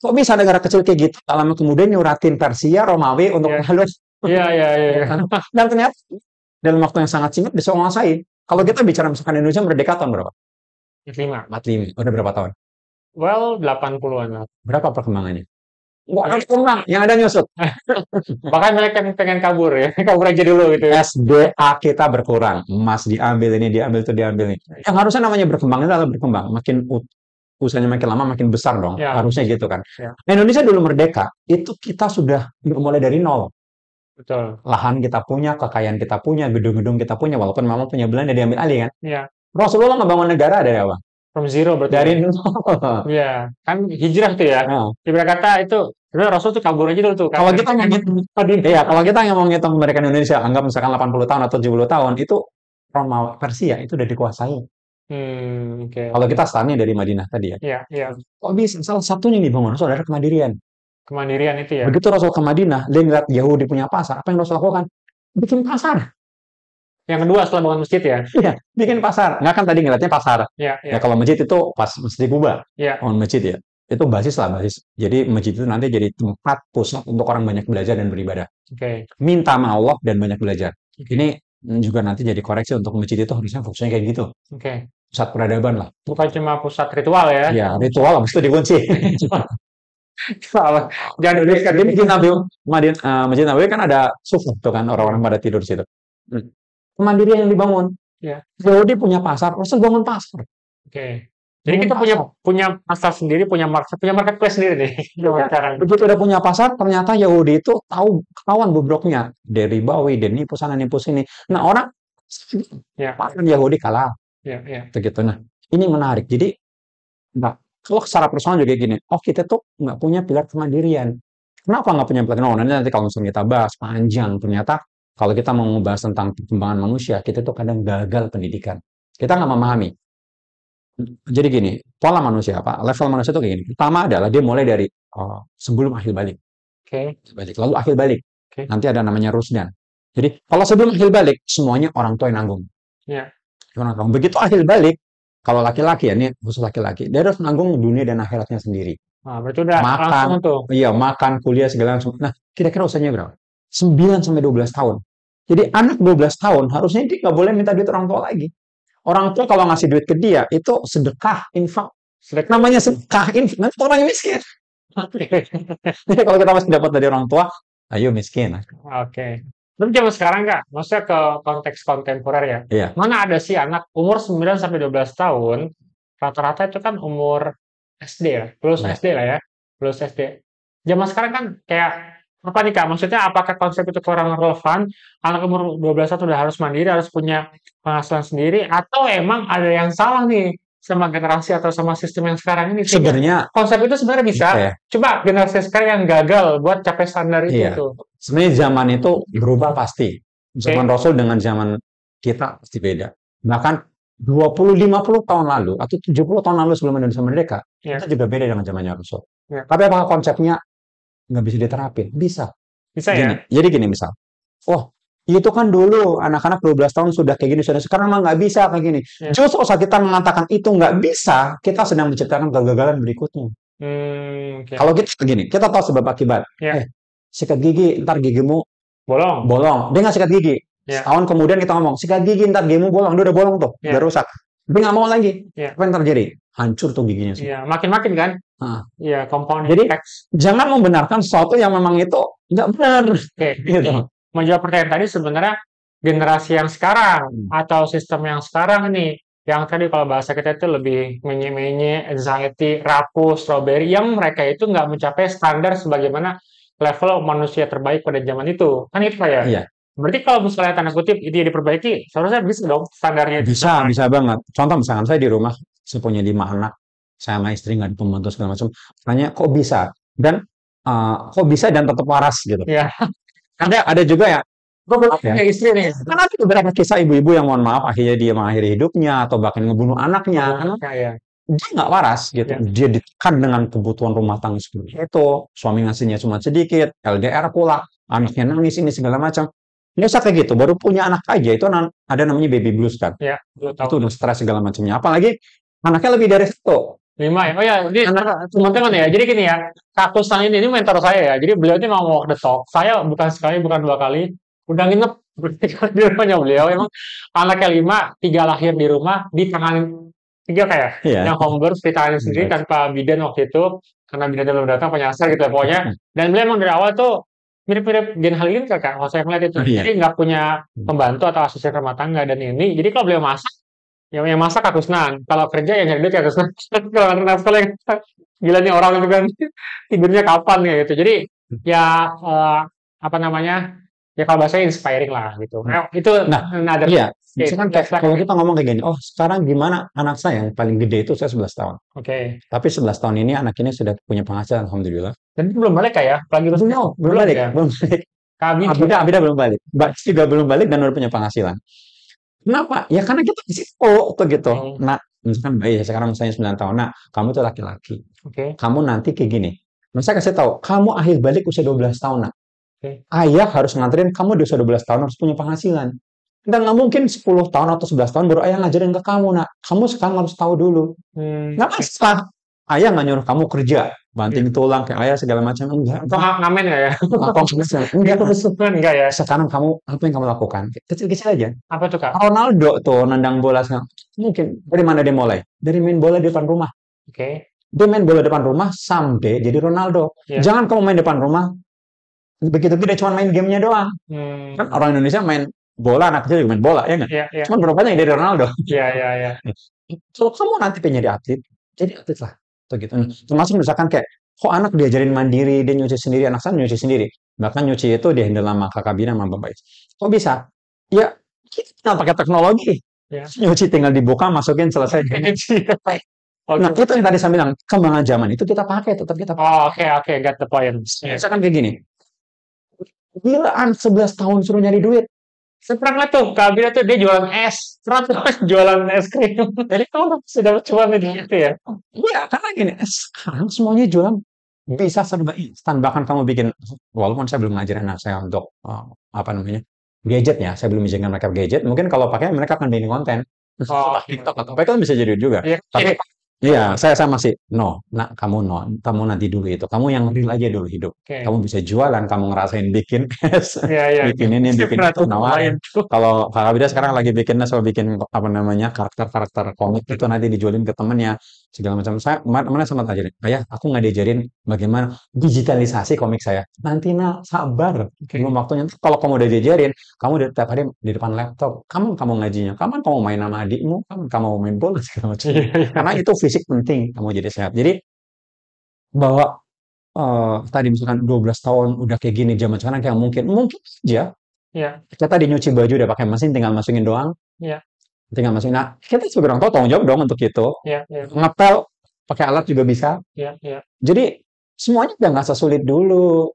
S2: kok bisa negara kecil kayak gitu? Lama kemudian nyuratin Persia, Romawi untuk halus.
S1: Iya.
S2: Dan ternyata dalam waktu yang sangat singkat bisa menguasai. Kalau kita bicara misalkan Indonesia merdeka tahun berapa? 45. Udah berapa tahun?
S1: Well, 80-an lah.
S2: Berapa perkembangannya? Nggak berkembang, yang ada nyusut.
S1: Bahkan mereka pengen kabur ya, kabur aja dulu gitu.
S2: SDA kita berkurang, emas diambil ini, diambil itu, diambil ini. Yang harusnya namanya berkembang itu adalah berkembang. Makin usahanya makin lama makin besar dong, harusnya gitu kan. Indonesia dulu merdeka, itu kita sudah mulai dari nol.
S1: Betul.
S2: Lahan kita punya, kekayaan kita punya, gedung-gedung kita punya, walaupun memang punya Belanda diambil alih kan.
S1: Iya.
S2: Rasulullah membangun negara dari apa?
S1: From zero berarti.
S2: Dari nol.
S1: Iya, kan hijrah tuh ya. Ibarat kata itu, sebenarnya Rasul tuh kabur aja dulu tuh.
S2: Kalau kita kalau kita mau ngitung mereka Indonesia, anggap misalkan 80 tahun atau 70 tahun, itu Roma Persia itu udah dikuasai. Kalau kita startnya dari Madinah tadi ya.
S1: Iya.
S2: Kok bisa? Salah satunya nih Bang Rasul adalah kemandirian.
S1: Kemandirian itu ya.
S2: Begitu Rasul ke Madinah, dia ngeliat Yahudi punya pasar, apa yang Rasul lakukan? Bikin pasar.
S1: Yang kedua setelah bangun masjid ya?
S2: Iya, bikin pasar. Nggak kan tadi ngeliatnya pasar.
S1: Iya.
S2: Ya kalau masjid itu pas Masjid Kuba.
S1: Iya.
S2: Bangun masjid ya. Itu basis. Jadi masjid itu nanti jadi tempat pusat untuk orang banyak belajar dan beribadah. Minta sama Allah dan banyak belajar. Ini juga nanti jadi koreksi untuk masjid itu harusnya fokusnya kayak gitu. pusat peradaban lah.
S1: Bukan cuma pusat ritual ya.
S2: Ya, ritual habis itu dikunci.
S1: Salah. Jangan
S2: Jadi
S1: diberikan
S2: di Masjid Nabawi kan ada sufuk tuh kan orang-orang pada tidur di situ. Kemandirian yang dibangun.
S1: Ya.
S2: Yahudi punya pasar, Rasul bangun pasar.
S1: Oke. Jadi
S2: Bangun
S1: kita punya
S2: pasar.
S1: punya pasar sendiri, punya marketplace sendiri nih. Zaman
S2: Ya,
S1: sekarang.
S2: begitu udah punya pasar, ternyata Yahudi itu tahu ketahuan bobroknya. Dia ribawi, dia nipu sana nipu sini. Nah orang
S1: Ya,
S2: pasar Yahudi kalah,
S1: ya.
S2: begitu. Nah ini menarik. Jadi, nah, kalau secara personal juga gini, oh kita tuh nggak punya pilar kemandirian. Kenapa nggak punya pilar? Oh, nanti kalau misalnya kita bahas panjang, ternyata kalau kita mau membahas tentang perkembangan manusia, kita tuh kadang gagal pendidikan. Kita nggak memahami. Jadi gini, pola manusia apa? Level manusia itu kayak gini. Pertama adalah dia mulai dari sebelum akhir balik,
S1: Oke.
S2: lalu akhir balik.
S1: Oke.
S2: Nanti ada namanya rusdan. Jadi kalau sebelum akhir balik, semuanya orang tua yang nanggung.
S1: Ya.
S2: Orang tua. Begitu akhir balik, kalau laki-laki ya, ini khusus laki-laki, dia harus nanggung dunia dan akhiratnya sendiri.
S1: Nah, berarti udah
S2: Makan,
S1: langsung tuh.
S2: iya makan, kuliah segala macam. Nah, kira-kira usianya berapa? 9 sampai 12 tahun. Jadi anak 12 tahun harusnya dia nggak boleh minta duit orang tua lagi. Orang tua kalau ngasih duit ke dia itu sedekah, infak. Namanya sedekah, infak. Nanti orang miskin.
S1: Oke.
S2: Jadi kalau kita masih dapat dari orang tua, ayo miskin.
S1: Oke. Tapi zaman sekarang Kak, maksudnya ke konteks kontemporer ya.
S2: Iya,
S1: Mana ada sih anak umur 9 sampai 12 tahun, rata-rata itu kan umur SD ya, lulus
S2: iya.
S1: SD lah ya, lulus SD. Zaman sekarang kan kayak apa nih Kak? Maksudnya apakah konsep itu kurang relevan? Anak umur 12 tahun udah harus mandiri, harus punya penghasilan sendiri, atau emang ada yang salah nih sama generasi atau sama sistem yang sekarang ini? Sehingga
S2: Sebenarnya,
S1: konsep itu sebenarnya bisa.
S2: oke,
S1: Coba generasi sekarang yang gagal buat capai standar itu
S2: iya.
S1: tuh.
S2: Sebenarnya zaman itu berubah pasti. Zaman
S1: Oke.
S2: Rasul dengan zaman kita pasti beda. Bahkan 20-50 tahun lalu atau 70 tahun lalu sebelum Indonesia merdeka,
S1: Ya,
S2: itu juga beda dengan zamannya Rasul.
S1: ya.
S2: Tapi apakah konsepnya nggak bisa diterapin? Bisa.
S1: Bisa
S2: Gini,
S1: ya?
S2: jadi gini misal, oh itu kan dulu anak-anak 12 tahun sudah kayak gini, sudah sekarang mah nggak bisa kayak gini.
S1: Ya.
S2: Justru saat kita mengatakan itu nggak bisa, kita sedang menciptakan kegagalan berikutnya.
S1: Oke.
S2: Kalau kita begini, kita tahu sebab akibat.
S1: Ya,
S2: Sikat gigi, ntar gigimu
S1: bolong.
S2: bolong. Dia nggak sikat gigi.
S1: Ya,
S2: Setahun kemudian kita ngomong, sikat gigi, ntar gigimu bolong. Dia udah bolong tuh, udah
S1: ya,
S2: rusak. Dia nggak mau lagi.
S1: ya,
S2: Apa yang terjadi? Hancur tuh giginya semua.
S1: iya. Makin-makin kan?
S2: Nah,
S1: Iya, compound
S2: jadi
S1: effects.
S2: jangan membenarkan sesuatu yang memang itu nggak benar.
S1: Oke.
S2: Gitu.
S1: Menjawab pertanyaan tadi sebenarnya generasi yang sekarang atau sistem yang sekarang ini yang tadi kalau bahasa kita itu lebih menye-menye, anxiety, rapuh, strawberry yang mereka itu nggak mencapai standar sebagaimana level manusia terbaik pada zaman itu. Kan itu Pak ya?
S2: Iya,
S1: Berarti kalau misalnya tanda kutip itu ya diperbaiki, seharusnya bisa dong standarnya itu
S2: bisa,
S1: sesuai.
S2: bisa banget. Contoh misalkan saya di rumah, saya punya 5 anak, saya sama istri nggak ada pembantu segala macam. Tanya kok bisa? Dan kok bisa dan tetap waras gitu.
S1: Ya,
S2: Ada juga ya,
S1: gue belum
S2: ya.
S1: punya istri nih.
S2: Kan ada beberapa kisah ibu-ibu yang mohon maaf akhirnya dia mengakhiri hidupnya atau bahkan ngebunuh anaknya karena
S1: Ya,
S2: dia nggak waras gitu.
S1: ya.
S2: Dia ditekan dengan kebutuhan rumah tangga seperti itu. Suami ngasihnya cuma sedikit, LDR pula, anaknya nangis ini segala macam. Nggak usah kayak gitu. Baru punya anak aja itu ada namanya baby blues kan.
S1: Ya, belum
S2: Itu
S1: tahu.
S2: udah stres segala macamnya. Apalagi anaknya lebih dari satu.
S1: 5 ya. Oh ya, jadi
S2: Anak
S1: teman-teman ya. Jadi gini ya, Kak Kusnan ini mentor saya ya. Jadi beliau ini mau walk the talk. Saya bukan sekali, bukan 2 kali. Udah nginep di rumahnya beliau. Emang anaknya 5, 3 lahir di rumah, ditanganin 3 kayak
S2: ya.
S1: yang home birth ditanganin sendiri tanpa bidan waktu itu. Karena bidannya belum datang, penyasar gitu ya pokoknya. Dan beliau emang dari awal tuh mirip-mirip Gen Halilintar Kak, kalau saya melihat itu.
S2: Iya.
S1: Jadi nggak punya pembantu atau asisten rumah tangga dan ini. Jadi kalau beliau masak, yang masak Kak Kusnan. Kalau kerja yang nyari duit Kak Kusnan. Kalau nganter nafkah yang gila nih orang itu kan tidurnya kapan ya gitu. Jadi ya apa namanya? Ya kalau bahasa inspiring lah gitu. Nah, itu
S2: Nah,
S1: another
S2: iya.
S1: state.
S2: Misalkan kayak kalau kita ngomong kayak gini, oh sekarang gimana anak saya yang paling gede itu saya 11 tahun.
S1: Oke.
S2: Tapi 11 tahun ini anak ini sudah punya penghasilan, alhamdulillah.
S1: Dan itu belum balik kayak lagi terus
S2: Belum balik,
S1: ya.
S2: belum balik.
S1: Kami
S2: Abida belum balik. Mbak juga belum balik dan udah punya penghasilan. Kenapa? Ya karena kita kasih tahu tuh gitu. Nah, misalkan bayi sekarang misalnya 9 tahun. Nah, kamu tuh laki-laki.
S1: Oke.
S2: Kamu nanti kayak gini. Nah, saya kasih tahu, kamu akhir balik usia 12 tahun, nak.
S1: Oke.
S2: Ayah harus nganterin kamu di usia 12 tahun harus punya penghasilan. Dan nggak mungkin 10 tahun atau 11 tahun baru ayah ngajarin ke kamu, nak. Kamu sekarang harus tahu dulu. Nggak masalah. Ayah nggak nyuruh kamu kerja, banting tulang kayak ayah segala macam. Enggak.
S1: Atau ngamen nggak ya?
S2: Enggak.
S1: Enggak ya.
S2: Sekarang kamu apa yang kamu lakukan? Kecil-kecil aja.
S1: Apa tuh Kak?
S2: Ronaldo tuh nendang bola sekarang. Mungkin dari mana dia mulai? Dari main bola di depan rumah.
S1: Oke.
S2: Dia main bola depan rumah sampai jadi Ronaldo.
S1: Ya.
S2: Jangan kamu main depan rumah begitu gede cuma main gamenya doang. Kan orang Indonesia main bola, anak kecil juga main bola, ya nggak?
S1: Ya, ya.
S2: Cuman berapa banyak dari Ronaldo.
S1: Ya, ya, ya.
S2: Kalau kamu nanti pengen jadi atlet lah. Atau gitu. Termasuk misalkan kayak, kok anak diajarin mandiri, dia nyuci sendiri, anak saya nyuci sendiri. Bahkan nyuci itu dia handle sama kakak bina sama bapak. Kok bisa? Ya, kita tinggal pakai teknologi.
S1: Ya.
S2: Nyuci tinggal dibuka, masukin, selesai. Nah, itu yang tadi saya bilang, kembangan zaman itu kita pakai, tetap kita pakai.
S1: Oh, oke, got the point.
S2: Misalkan kayak gini, gila anak 11 tahun suruh nyari duit.
S1: Sekarang tuh, Kabila tuh dia jualan es, terus jualan es krim. Jadi kamu sudah dapat cuan dari itu ya?
S2: Iya, karena gini, sekarang semuanya jualan bisa serba instan. Bahkan kamu bikin, walaupun saya belum ngajarin anak saya untuk apa namanya gadget ya, saya belum izinkan mereka gadget. Mungkin kalau pakai mereka akan bikin konten.
S1: Oh,
S2: TikTok atau apa itu kan bisa jadi duit juga.
S1: iya.
S2: Tapi iya, saya masih kamu nanti dulu itu. Kamu yang real aja dulu hidup.
S1: Oke.
S2: Kamu bisa jualan, kamu ngerasain bikin es,
S1: Iya, iya.
S2: bikin ini, bikin itu, nawarin. Kalau Kak Abida sekarang lagi bikin es, atau bikin apa namanya karakter-karakter komik itu nanti dijualin ke temennya segala macam. Saya mana sempat ajarin, ayah, aku nggak diajarin bagaimana digitalisasi komik saya. Nanti nak sabar, belum waktunya. Kalau kamu udah diajarin, kamu udah tiap hari di depan laptop. Kamu ngajinya, kamu main sama adikmu, kamu main bola segala macam. Karena itu fisik penting, kamu jadi sehat. Jadi bahwa tadi misalkan 12 tahun udah kayak gini zaman sekarang kayak mungkin aja
S1: Iya.
S2: kita tadi nyuci baju udah pakai mesin tinggal masukin doang.
S1: Iya.
S2: Tinggal masukin. Nah, kita juga tahu tanggung jawab dong untuk itu.
S1: Iya, iya.
S2: Ngepel pakai alat juga bisa.
S1: Iya, iya.
S2: Jadi semuanya udah nggak sesulit dulu.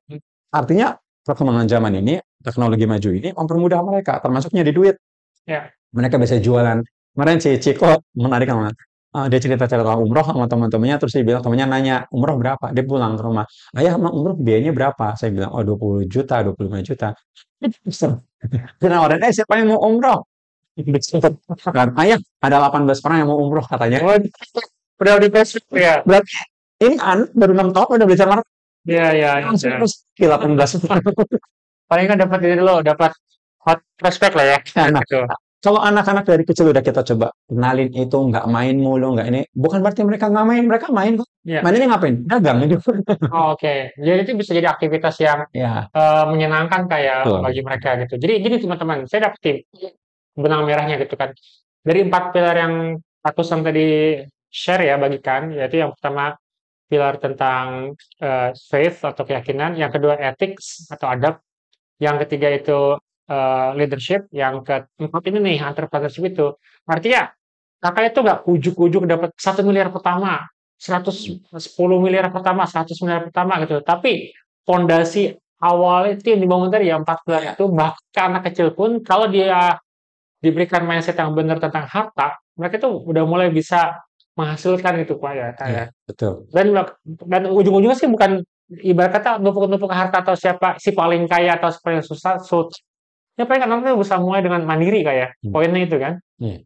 S2: Artinya perkembangan zaman ini, teknologi maju ini mempermudah mereka, termasuknya di duit.
S1: Iya.
S2: Mereka bisa jualan. Kemarin si Ciko menarik banget. Dia cerita-cerita umroh sama teman-temannya, terus dia bilang, temannya nanya, umroh berapa? Dia pulang ke rumah. Ayah, emang umroh biayanya berapa? Saya bilang, 20 juta, 25 juta. Dia nawarin, siapa yang mau umroh? Kan, ayah, ada 18 orang yang mau umroh katanya.
S1: Udah di Facebook ya?
S2: Berarti ini anak baru 6 tahun udah bisa marah.
S1: Iya, iya.
S2: Terus 18
S1: Paling kan dapat ini dulu, dapat hot prospect lah ya.
S2: Nah, kalau anak-anak dari kecil udah kita coba kenalin itu, nggak main mulu, nggak ini, bukan berarti mereka nggak main, mereka main kok.
S1: Iya.
S2: Mainnya ngapain? Dagang itu.
S1: Oh, oke. Jadi itu bisa jadi aktivitas yang
S2: Ya,
S1: menyenangkan kayak
S2: betul.
S1: bagi mereka gitu. Jadi gini teman-teman, saya dapat benang merahnya gitu kan. Dari 4 pilar yang aku tadi share ya, bagikan, yaitu yang pertama pilar tentang faith atau keyakinan, yang kedua ethics atau adab, yang ketiga itu leadership, yang keempat ini nih entrepreneurship itu. Artinya kakak itu nggak ujuk-ujuk dapat 1 miliar pertama, 110 miliar pertama, 100 miliar pertama gitu. Tapi fondasi awal itu yang dibangun tadi ya 4 pilar itu, bahkan anak kecil pun kalau dia diberikan mindset yang benar tentang harta, mereka tuh udah mulai bisa menghasilkan itu Pak ya,
S2: Iya, betul.
S1: dan ujung-ujungnya sih bukan ibarat kata numpuk-numpuk harta atau siapa si paling kaya atau si paling susah, ya paling kan nanti bisa mulai dengan mandiri kayak poinnya itu kan.
S2: Iya.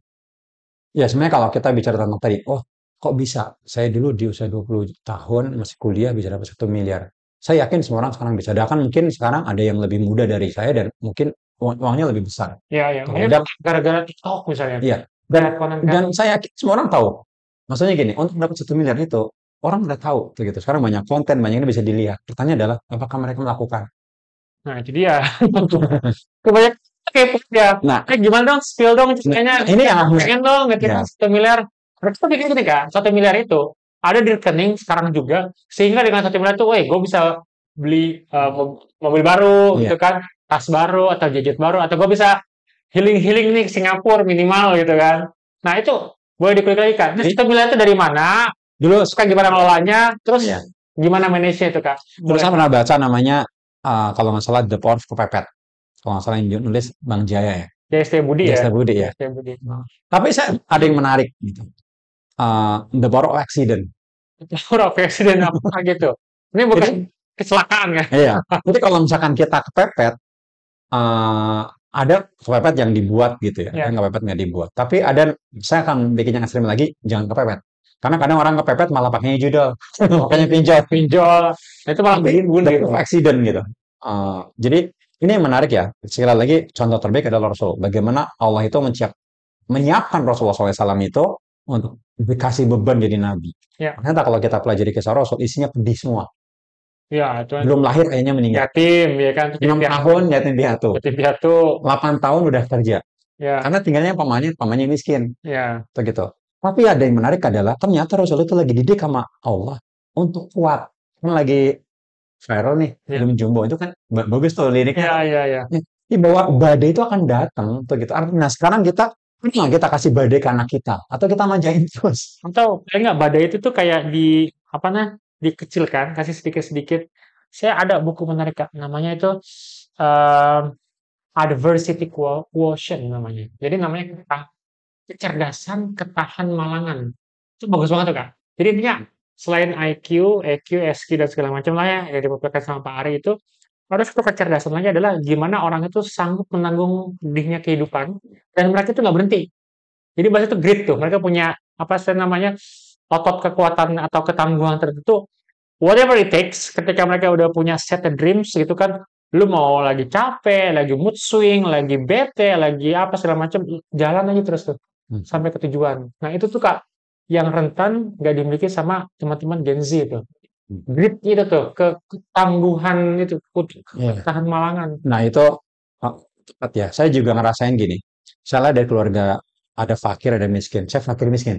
S2: Ya sebenarnya kalau kita bicara tentang tadi, kok bisa? Saya dulu di usia 20 tahun masih kuliah bisa dapat 1 miliar. Saya yakin semua orang sekarang bisa. Bahkan mungkin sekarang ada yang lebih muda dari saya dan mungkin uangnya lebih besar.
S1: Iya, iya.
S2: Kalau
S1: Mungkin gara-gara TikTok misalnya.
S2: Iya. Dan saya yakin semua orang tahu. Maksudnya gini, untuk dapat 1 miliar itu orang udah tahu gitu. Sekarang banyak konten, banyak ini bisa dilihat. Pertanyaan adalah apakah mereka melakukan?
S1: Nah, itu dia. Kebanyakan kepo ya.
S2: Nah,
S1: gimana dong, spill dong ceritanya.
S2: ini yang aku
S1: pengen dong gitu
S2: Ya.
S1: 1 miliar. Mereka tuh pikir gini kan, 1 miliar itu ada di rekening sekarang juga, sehingga dengan 1 miliar itu, gue bisa beli mobil baru
S2: Iya.
S1: gitu kan, tas baru atau gadget baru, atau gue bisa healing nih ke Singapura minimal gitu kan. Nah itu boleh dikulik lagi kan. Terus 1 miliar itu dari mana?
S2: dulu
S1: Suka gimana ngelolanya? Terus
S2: Iya.
S1: gimana manage-nya itu Kak?
S2: Terus saya pernah baca namanya kalau nggak salah The Power of Kepepet. Kalau nggak salah yang nulis Bang Jaya ya.
S1: JST Budi ya.
S2: JST Budi ya.
S1: JST Budi.
S2: Tapi saya ada yang menarik gitu. The Power of Accident.
S1: Power of accident apa gitu. Ini bukan kecelakaan kan?
S2: Iya. Jadi kalau misalkan kita kepepet, ada kepepet yang dibuat gitu ya.
S1: Iya.
S2: Yang kepepet nggak dibuat. Tapi saya akan bikin yang ekstrim lagi, jangan kepepet. Karena kadang orang kepepet malah pakainya judol, makanya pinjol.
S1: Nah, itu malah bikin
S2: The Power of Accident gitu. Jadi ini yang menarik ya. Sekali lagi contoh terbaik adalah Rasul. Bagaimana Allah itu menyiapkan Rasulullah SAW itu untuk dikasih beban jadi nabi.
S1: Ya,
S2: Ternyata kalau kita pelajari kisah Rasul, isinya pedih semua.
S1: ya itu kan
S2: Belum lahir ayahnya meninggal.
S1: yatim, ya kan, terus
S2: 6 tahun yatim piatu.
S1: yatim piatu,
S2: 8 tahun udah kerja.
S1: ya,
S2: Karena tinggalnya pamannya miskin.
S1: ya,
S2: Begitu. Tapi ada yang menarik adalah ternyata Rasul itu lagi didik sama Allah untuk kuat. Kan lagi viral nih
S1: ya,
S2: film Jumbo itu kan bagus tuh liriknya.
S1: ya.
S2: Bahwa badai itu akan datang tuh gitu. Artinya sekarang kita kasih badai ke anak kita atau kita manjain terus.
S1: Atau kayak nggak badai itu tuh kayak di apa nah dikecilkan, kasih sedikit-sedikit. Saya ada buku menarik Kak, namanya itu eee, Adversity Quotient namanya. Jadi namanya kecerdasan ketahan malangan. Itu bagus banget tuh, Kak. Jadi intinya selain IQ, EQ, SQ dan segala macam lah ya yang dipaparkan sama Pak Ari itu, ada satu kecerdasan lagi adalah gimana orang itu sanggup menanggung pedihnya kehidupan dan mereka itu nggak berhenti. Jadi bahasa itu grit tuh. Mereka punya apa sih namanya otot kekuatan atau ketangguhan tertentu. Whatever it takes, ketika mereka udah punya set the dreams gitu kan, lu mau lagi capek, lagi mood swing, lagi bete, lagi apa segala macam, jalan aja terus tuh sampai ke tujuan. Nah itu tuh Kak, yang rentan nggak dimiliki sama teman-teman Gen Z itu. Grit itu tuh, ketangguhan itu,
S2: Iya.
S1: ketahan malangan.
S2: Nah itu tepat ya. Saya juga ngerasain gini. Misalnya dari keluarga ada fakir, ada miskin. Saya fakir miskin.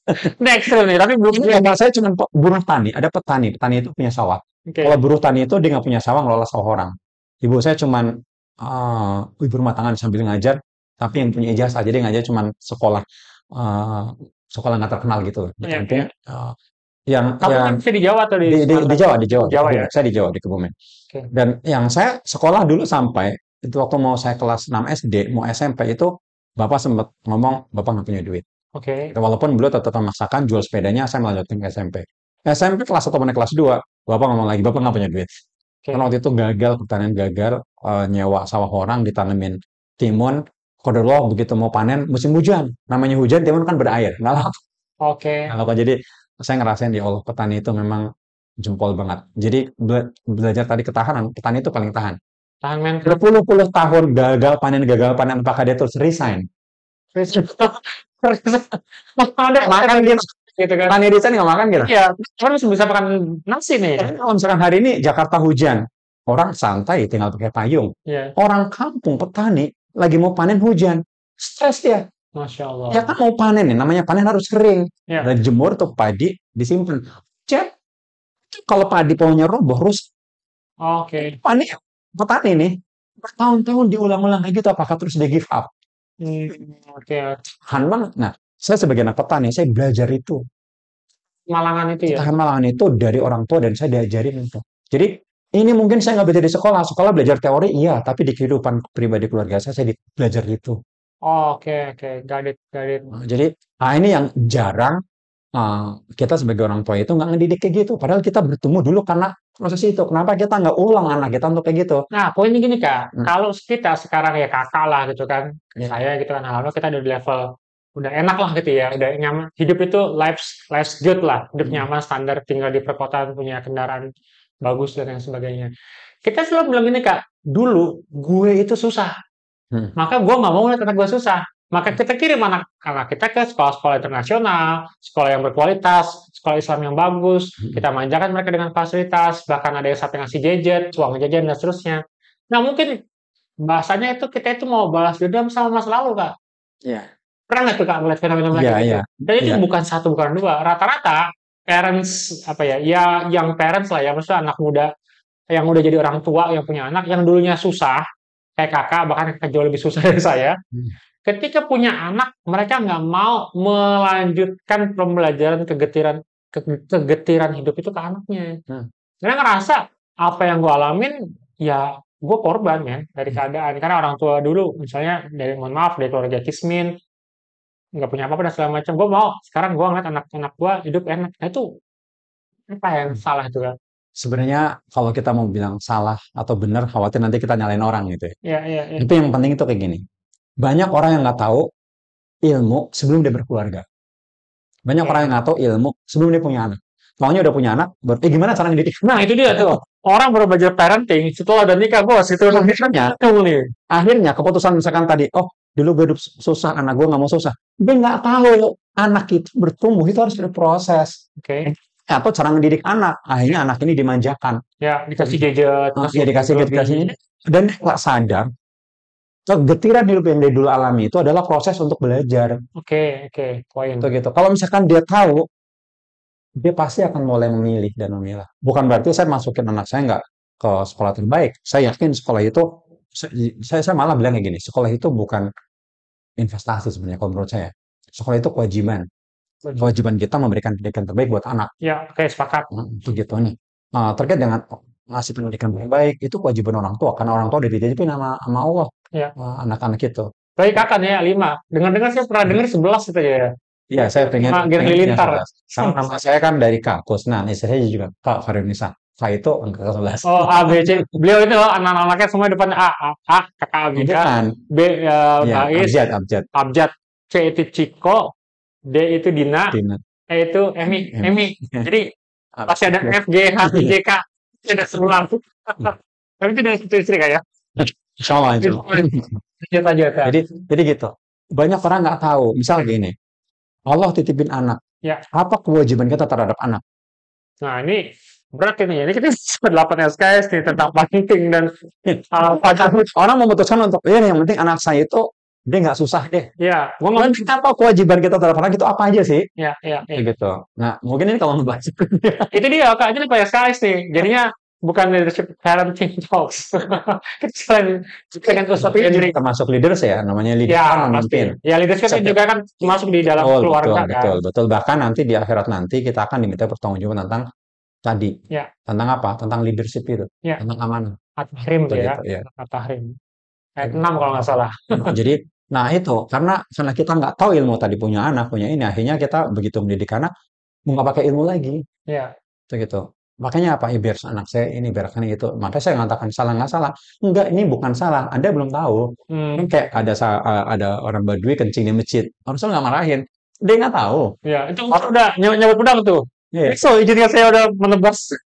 S1: Ini ekstrim nih, tapi belum.
S2: Ini saya cuma buruh tani. Ada petani. Petani itu punya sawah.
S1: Oke,
S2: Kalau buruh tani itu dia nggak punya sawah, ngelola sawah orang. Ibu saya cuman ibu rumah tangga sambil ngajar, tapi yang punya ijazah. Jadi ngajar cuman sekolah uh, sekolah nggak terkenal gitu di
S1: iya,
S2: kampung.
S1: iya.
S2: Yang
S1: Kamu
S2: yang
S1: kan masih di Jawa atau di
S2: di
S1: Sumatera?
S2: Jawa, di Jawa, di
S1: Jawa ya?
S2: Kebumen. Saya di Jawa, di Kebumen.
S1: Oke,
S2: Dan yang saya sekolah dulu sampai itu waktu mau saya kelas 6 SD, mau SMP itu bapak sempat ngomong bapak nggak punya duit.
S1: oke,
S2: Walaupun beliau tetap memaksakan jual sepedanya, saya melanjutkan ke SMP. SMP kelas 1 sampai kelas 2, bapak ngomong lagi bapak nggak punya duit. Karena
S1: oke.
S2: waktu itu gagal, pertanian gagal, nyewa sawah orang ditanemin timun. Qadarullah begitu mau panen musim hujan. Namanya hujan, timun kan berair, nggak laku.
S1: Oke,
S2: Nggak laku. Jadi saya ngerasain ya Allah petani itu memang jempol banget. Jadi belajar tadi ketahanan, petani itu paling tahan.
S1: tahan mental.
S2: Berpuluh-puluh tahun gagal panen, apakah dia terus resign?
S1: Ada
S2: Makan gitu.
S1: gitu kan.
S2: Petani resign nggak makan gitu.
S1: Iya, kan masih bisa makan nasi nih.
S2: Tapi kalau misalkan hari ini Jakarta hujan, orang santai tinggal pakai payung.
S1: Iya,
S2: Orang kampung petani lagi mau panen hujan, stres dia.
S1: Masya Allah.
S2: Ya kan mau panen nih, namanya panen harus kering.
S1: Ya,
S2: Dan jemur tuh padi disimpan. Cek, kalau padi pohonnya roboh, rusak.
S1: oke.
S2: Petani nih, bertahun-tahun diulang-ulang kayak gitu, apakah terus dia give up?
S1: Oke.
S2: Tahan banget. Nah, saya sebagai anak petani, saya belajar itu.
S1: Malangan itu ya.
S2: Tahan malangan itu dari orang tua dan saya diajarin itu. Jadi, ini mungkin saya nggak belajar di sekolah. Sekolah belajar teori, iya. Tapi di kehidupan pribadi keluarga saya belajar itu.
S1: Oke, oke. Got it, got it.
S2: Jadi, ini yang jarang kita sebagai orang tua itu nggak ngedidik kayak gitu. Padahal kita bertemu dulu karena proses itu. Kenapa kita nggak ulang anak kita untuk kayak gitu?
S1: Nah, poinnya gini Kak,
S2: Hmm.
S1: kalau kita sekarang ya kakak lah gitu kan,
S2: Ya.
S1: saya gitu kan, alhamdulillah kita udah di level udah enak lah gitu ya, udah nyaman. Hidup itu life's good lah, hidup
S2: Hmm.
S1: nyaman, standar, tinggal di perkotaan, punya kendaraan bagus dan lain sebagainya. Kita selalu bilang gini Kak, dulu gue itu susah,
S2: Hmm.
S1: maka gue nggak mau lihat anak gue susah. Maka kita kirim anak kita ke sekolah-sekolah internasional, sekolah yang berkualitas, sekolah Islam yang bagus. Kita manjakan mereka dengan fasilitas, bahkan ada yang sampai ngasih gadget, uang jajan dan seterusnya. Nah mungkin bahasanya itu kita itu mau balas dendam sama masa lalu Kak.
S2: Iya.
S1: Pernah nggak tuh Kak melihat fenomena
S2: Iya,
S1: kayak gitu?
S2: iya.
S1: Dan itu
S2: Iya.
S1: bukan satu, bukan dua. Rata-rata parents apa ya, ya yang parents lah ya, maksudnya anak muda yang udah jadi orang tua yang punya anak yang dulunya susah kayak kakak bahkan kakak jauh lebih susah dari saya.
S2: Hmm.
S1: Ketika punya anak, mereka nggak mau melanjutkan pembelajaran kegetiran hidup itu ke anaknya.
S2: Hmm.
S1: Karena ngerasa apa yang gue alamin, ya gue korban ya dari keadaan. Karena orang tua dulu, misalnya dari mohon maaf dari keluarga kismin, nggak punya apa-apa dan segala macam. Gue mau sekarang gue ngeliat anak-anak gue hidup enak. Nah itu apa yang salah itu kan?
S2: Sebenarnya kalau kita mau bilang salah atau benar, khawatir nanti kita nyalain orang gitu ya.
S1: Ya, ya, ya.
S2: Tapi yang penting itu kayak gini. Banyak orang yang nggak tahu ilmu sebelum dia berkeluarga. Banyak orang yang nggak tahu ilmu sebelum dia punya anak. Maunya udah punya anak, gimana cara ngedidik?
S1: Nah itu dia tuh. Orang baru belajar parenting setelah udah nikah bos itu
S2: Akhirnya keputusan misalkan tadi, oh Dulu gue hidup susah, anak gue nggak mau susah. Dia nggak tahu anak itu bertumbuh itu harus ada proses.
S1: Oke.
S2: Atau cara mendidik anak. Akhirnya anak ini dimanjakan.
S1: Ya, dikasih gadget,
S2: Ya dikasih gitu, dikasih ini. Dan dia nggak sadar, kegetiran hidup yang dia dulu alami itu adalah proses untuk belajar.
S1: Oke, poin.
S2: Gitu, gitu. Kalau misalkan dia tahu, dia pasti akan mulai memilih dan memilah. Bukan berarti saya masukin anak saya nggak ke sekolah terbaik. Saya yakin sekolah itu, saya malah bilang kayak gini, sekolah itu bukan investasi sebenarnya kalau menurut saya. Sekolah itu kewajiban. Kewajiban kita memberikan pendidikan terbaik buat anak.
S1: Ya, oke, sepakat.
S2: Itu gitu nih. Terkait dengan ngasih pendidikan terbaik, itu kewajiban orang tua. Karena orang tua udah dititipin sama Allah.
S1: Ya.
S2: Anak-anak itu.
S1: Tapi kakak nih ya, 5. Dengar-dengar saya pernah dengar 11 itu ya.
S2: Iya, saya pengen
S1: Gen Halilintar.
S2: Karena nama saya kan dari Kakus. Nah, istri saya juga Kak Farunisa. Kak itu angka 11.
S1: Oh, A, B, C. Beliau itu loh, anak-anaknya semua depannya A, kakak Abida.
S2: Bukan.
S1: B,
S2: Ya,
S1: Bais.
S2: abjad.
S1: Abjad. C itu Ciko. D itu Dina. E itu Emi. Jadi, pasti ada F, G, H, I, J, K. Tidak serulang. Tapi itu dari satu istri kayak ya.
S2: Insya Allah. Jadi gitu. Banyak orang nggak tahu. Misal gini, Allah titipin anak.
S1: Ya.
S2: Apa kewajiban kita terhadap anak?
S1: Nah, ini berat ini. Ini kita 8 SKS nih tentang parenting dan
S2: orang memutuskan untuk yang penting anak saya itu dia nggak susah deh.
S1: Ya,
S2: gua ngomong apa kewajiban kita terhadap anak itu apa aja sih?
S1: Ya.
S2: Gitu. Nah, mungkin ini kalau ngebahas
S1: itu dia Kak, ini Pak SKS nih. Jadinya bukan leadership parenting talks. Kita kan
S2: jadi termasuk leaders ya, namanya leader memimpin.
S1: Ya, leadership itu juga kan masuk di dalam keluarga kan.
S2: Betul. Bahkan nanti di akhirat nanti kita akan diminta pertanggungjawaban tentang tadi.
S1: Ya.
S2: Tentang apa? Tentang leadership itu.
S1: Ya.
S2: Tentang amanah.
S1: At-Tahrim ya. At-Tahrim. Ayat 6 kalau nggak salah.
S2: Jadi, nah itu karena kita nggak tahu ilmu tadi punya anak, punya ini, akhirnya kita begitu mendidik anak mau nggak pakai ilmu lagi.
S1: Ya.
S2: Gitu. Makanya apa? Biar anak saya ini, biar kan itu. Makanya saya mengatakan salah nggak salah. Enggak, ini bukan salah. Anda belum tahu. Kan kayak ada orang Badui kencing di masjid. Rasul nggak marahin. Dia nggak tahu.
S1: Ya, itu udah nyebut pedang tuh. So, izinnya saya udah menebas.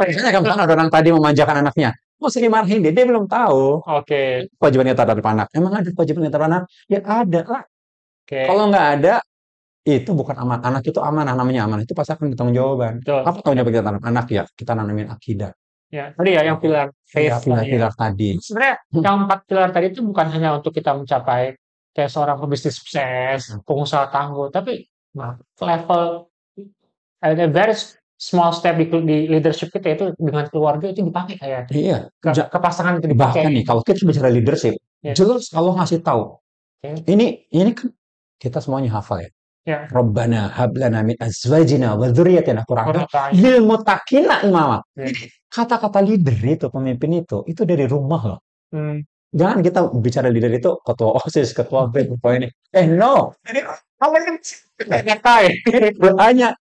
S2: Misalnya kan ada orang tadi memanjakan anaknya. Sering marahin dia belum tahu.
S1: Oke.
S2: Kewajiban kita terhadap anak. Emang ada kewajiban kita terhadap anak? Ya ada lah. Kalau nggak ada, itu bukan amanah. Anak itu amanah, namanya amanah. Itu pasti akan bertanggung jawaban. Apa tanggung jawab kita terhadap anak? Ya, kita nanamin akidah.
S1: Ya, tadi ya yang pilar faith.
S2: Pilar tadi.
S1: Sebenarnya yang 4 pilar tadi itu bukan hanya untuk kita mencapai kayak seorang pebisnis sukses, pengusaha tangguh, tapi level ada very small step di leadership kita itu dengan keluarga itu dipakai kayak.
S2: Iya.
S1: Ke pasangan itu dipakai.
S2: Bahkan nih kalau kita bicara leadership, jelas kalau ngasih tahu. Ini kan kita semuanya hafal ya. Rabbana hab lana min azwajina wa dzurriyyatina qurrata lil muttaqina imama. Kata-kata leader itu, pemimpin itu dari rumah loh. Jangan kita bicara leader itu ketua OSIS, ketua B, ketua ini. No. Ini apa sih?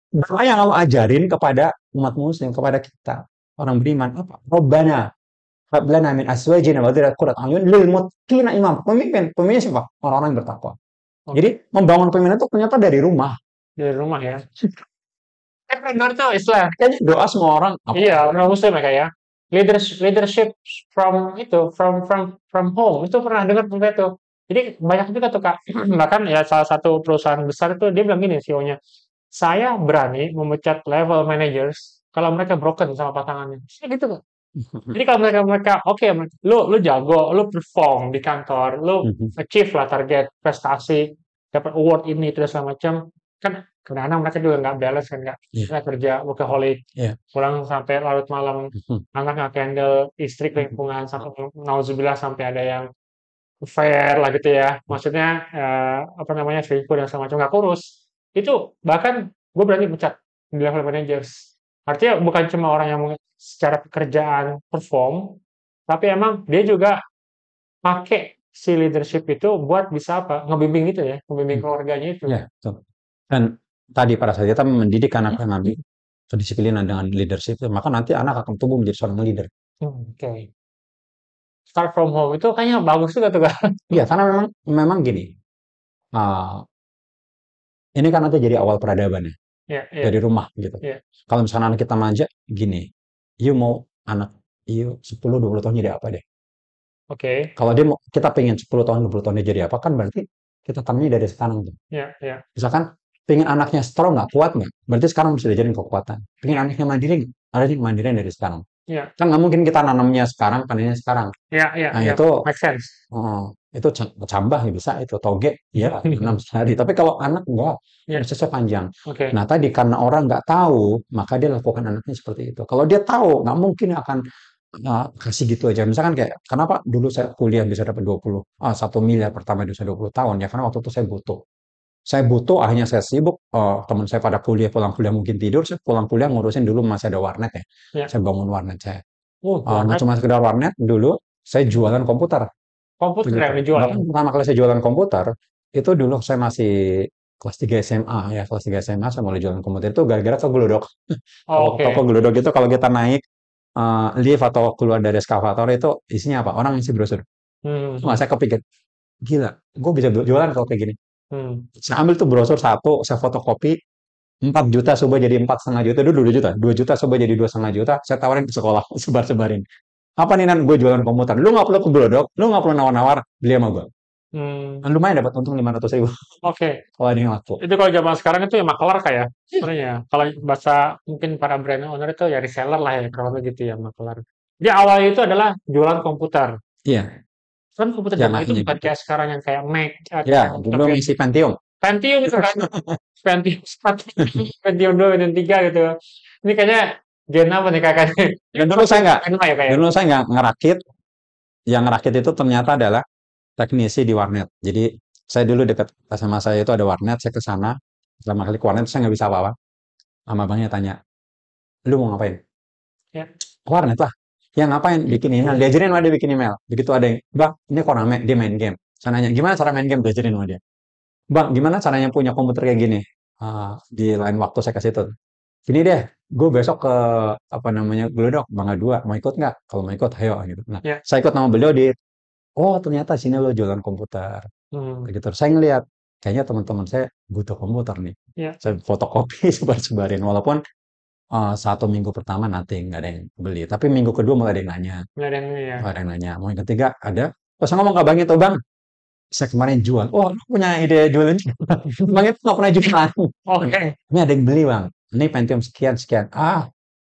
S2: Doa yang kamu ajarin kepada umat muslim, kepada kita orang beriman apa? Rabbana hab lana min azwajina wa dzurriyyatina qurrata a'yun lil muttaqina imam. Pemimpin siapa? Orang-orang yang bertakwa. Jadi membangun pemimpin itu ternyata dari rumah.
S1: Dari rumah ya. Benar tuh istilah.
S2: Kayaknya doa semua orang.
S1: Iya, orang muslim ya kayak. Leadership from home. Itu pernah dengar tentang itu. Jadi banyak juga tuh Kak. Bahkan ya salah satu perusahaan besar itu dia bilang gini CEO-nya. Saya berani memecat level managers kalau mereka broken sama pasangannya. Gitu Kak. Jadi kalau mereka oke, lu jago, lu perform di kantor, lu achieve lah target prestasi, dapat award ini terus segala macam, kan kadang-kadang mereka juga nggak balance kan, nggak kerja workaholic, pulang sampai larut malam, anak nggak handle, istri lingkungan sampai nauzubillah sampai ada yang fair lah gitu ya, maksudnya selingkuh dan segala macam nggak kurus, itu bahkan gue berani pecat di level managers. Artinya bukan cuma orang yang secara pekerjaan perform, tapi emang dia juga pakai si leadership itu buat bisa ngebimbing gitu ya, ngebimbing keluarganya itu.
S2: Ya, betul. Dan tadi pada saat kita mendidik anak nanti kedisiplinan dengan leadership, maka nanti anak akan tumbuh menjadi seorang leader.
S1: Oke. Start from home itu kayaknya bagus juga tuh kan?
S2: Iya, karena memang gini. Ini kan nanti jadi awal peradaban ya. Dari rumah gitu. Kalau misalnya anak kita manja, gini, you mau anak you 10-20 tahun jadi apa deh?
S1: Oke.
S2: Kalau kita pengen 10 tahun, 20 tahun dia jadi apa, kan berarti kita tanamnya dari sekarang tuh.
S1: Ya, ya,
S2: Misalkan pengen anaknya strong nggak, kuat nggak, berarti sekarang mesti diajarin kekuatan. Pengen
S1: ya,
S2: anaknya mandiri nggak, ada nih kemandirian dari sekarang.
S1: ya,
S2: Kan nggak mungkin kita nanamnya sekarang, panennya sekarang.
S1: ya, ya,
S2: Nah
S1: ya.
S2: itu,
S1: Make sense.
S2: itu cambah ya bisa, itu toge, ya 6 hari. Tapi kalau anak enggak,
S1: Ya,
S2: prosesnya panjang.
S1: oke.
S2: Nah tadi karena orang nggak tahu, maka dia lakukan anaknya seperti itu. Kalau dia tahu, nggak mungkin akan kasih gitu aja. Misalkan kayak, kenapa dulu saya kuliah bisa dapat 1 miliar pertama di usia 20 tahun? Ya karena waktu itu saya butuh. Saya butuh, akhirnya saya sibuk, teman saya pada kuliah, pulang kuliah mungkin tidur, saya pulang kuliah ngurusin dulu masih ada warnet ya.
S1: Ya.
S2: Saya bangun warnet saya. Nggak
S1: Warnet
S2: cuma sekedar warnet, dulu saya jualan komputer,
S1: komputer
S2: begitu.
S1: yang dijual.
S2: Bahkan pertama kali saya jualan komputer, itu dulu saya masih kelas 3 SMA ya, kelas 3 SMA saya mulai jualan komputer itu gara-gara ke Glodok. Kalau
S1: Oke.
S2: toko Glodok itu kalau kita naik lift atau keluar dari eskavator itu isinya apa? Orang ngisi brosur.
S1: Hmm,
S2: Wah,
S1: hmm,
S2: saya kepikir, gila, gue bisa jualan kalau kayak gini.
S1: hmm.
S2: Saya ambil tuh brosur satu, saya fotokopi, 4 juta coba jadi 4,5 juta, dulu 2 juta, 2 juta coba jadi 2,5 juta, saya tawarin ke sekolah, sebar-sebarin. Apa nih Nan, gue jualan komputer, lu nggak perlu ke Glodok, lu nggak perlu nawar-nawar, beli sama gue.
S1: Hmm.
S2: Dan lumayan dapat untung 500 ribu
S1: Oke.
S2: kalau ada yang laku.
S1: Itu kalau zaman sekarang itu ya makelar kayak sebenarnya. Kalau bahasa mungkin para brand owner itu ya reseller lah ya, kalau gitu ya makelar. Dia awalnya itu adalah jualan komputer.
S2: Iya,
S1: Kan komputer
S2: ya
S1: zaman itu
S2: makanya
S1: bukan
S2: gitu.
S1: kayak sekarang yang kayak Mac
S2: Ya,
S1: atau
S2: dulu
S1: tapi
S2: ngisi Pentium.
S1: Pentium itu kan. Pentium 1, Pentium 2, Pentium 3 gitu. Ini kayaknya Gen apa nih kakaknya?
S2: Dan dulu saya nggak,
S1: Gen apa ya kayak?
S2: dulu saya nggak ngerakit, yang ngerakit itu ternyata adalah teknisi di warnet. Jadi saya dulu dekat sama saya itu ada warnet, saya ke sana, pertama kali ke warnet saya nggak bisa apa-apa. Sama abangnya tanya, lu mau ngapain?
S1: Ya.
S2: Warnet lah. Ya ngapain? Bikin email. Diajarin sama dia bikin email. Begitu ada yang, bang, ini kok rame, dia main game. Saya nanya, gimana cara main game? Diajarin sama dia. Bang, gimana caranya punya komputer kayak gini? Di lain waktu saya kasih tuh. Gini deh, gue besok ke apa namanya Glodok, Bangga 2, mau ikut nggak? Kalau mau ikut, ayo gitu. Nah,
S1: Ya.
S2: saya ikut nama beliau di, oh ternyata sini lo jualan komputer.
S1: Hmm.
S2: Begitu. Saya ngeliat, kayaknya teman-teman saya butuh komputer nih.
S1: Ya.
S2: Saya fotokopi, sebar-sebarin. Walaupun 1 minggu pertama nanti nggak ada yang beli. Tapi minggu kedua mulai ada yang nanya.
S1: Nggak ada yang ini ya.
S2: Mulai ada yang nanya. Mau yang ketiga ada. Oh, saya ngomong ke bang itu, bang, saya kemarin jual. Oh, lu punya ide jualan juga. Bang itu nggak pernah jualan.
S1: Oke.
S2: Ini ada yang beli bang. Ini Pentium sekian sekian.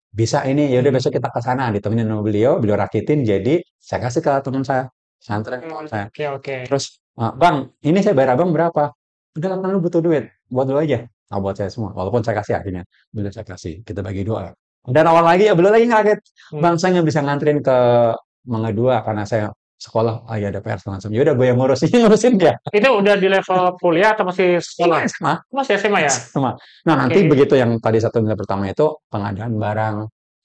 S2: Bisa ini. Ya udah besok kita ke sana. Ditemenin sama beliau. Beliau rakitin. Jadi saya kasih ke teman saya. Saya anterin ke teman saya.
S1: Oke, oke.
S2: Terus, bang, ini saya bayar abang berapa? Udah kan lu butuh duit. Buat lu aja. Nah, buat saya semua. Walaupun saya kasih akhirnya. Beliau saya kasih. Kita bagi dua. Dan awal lagi ya beliau lagi ngaget.
S1: Hmm.
S2: Bang, saya nggak bisa nganterin ke Mangga 2 karena saya sekolah. Ya ada PR segala macam. Ya udah gue yang ngurus. Ini ngurusin dia.
S1: Itu udah di level kuliah atau masih sekolah?
S2: Sama.
S1: Masih SMA ya?
S2: Sama. Nah, nanti
S1: Oke.
S2: begitu yang tadi 1 miliar pertama itu pengadaan barang.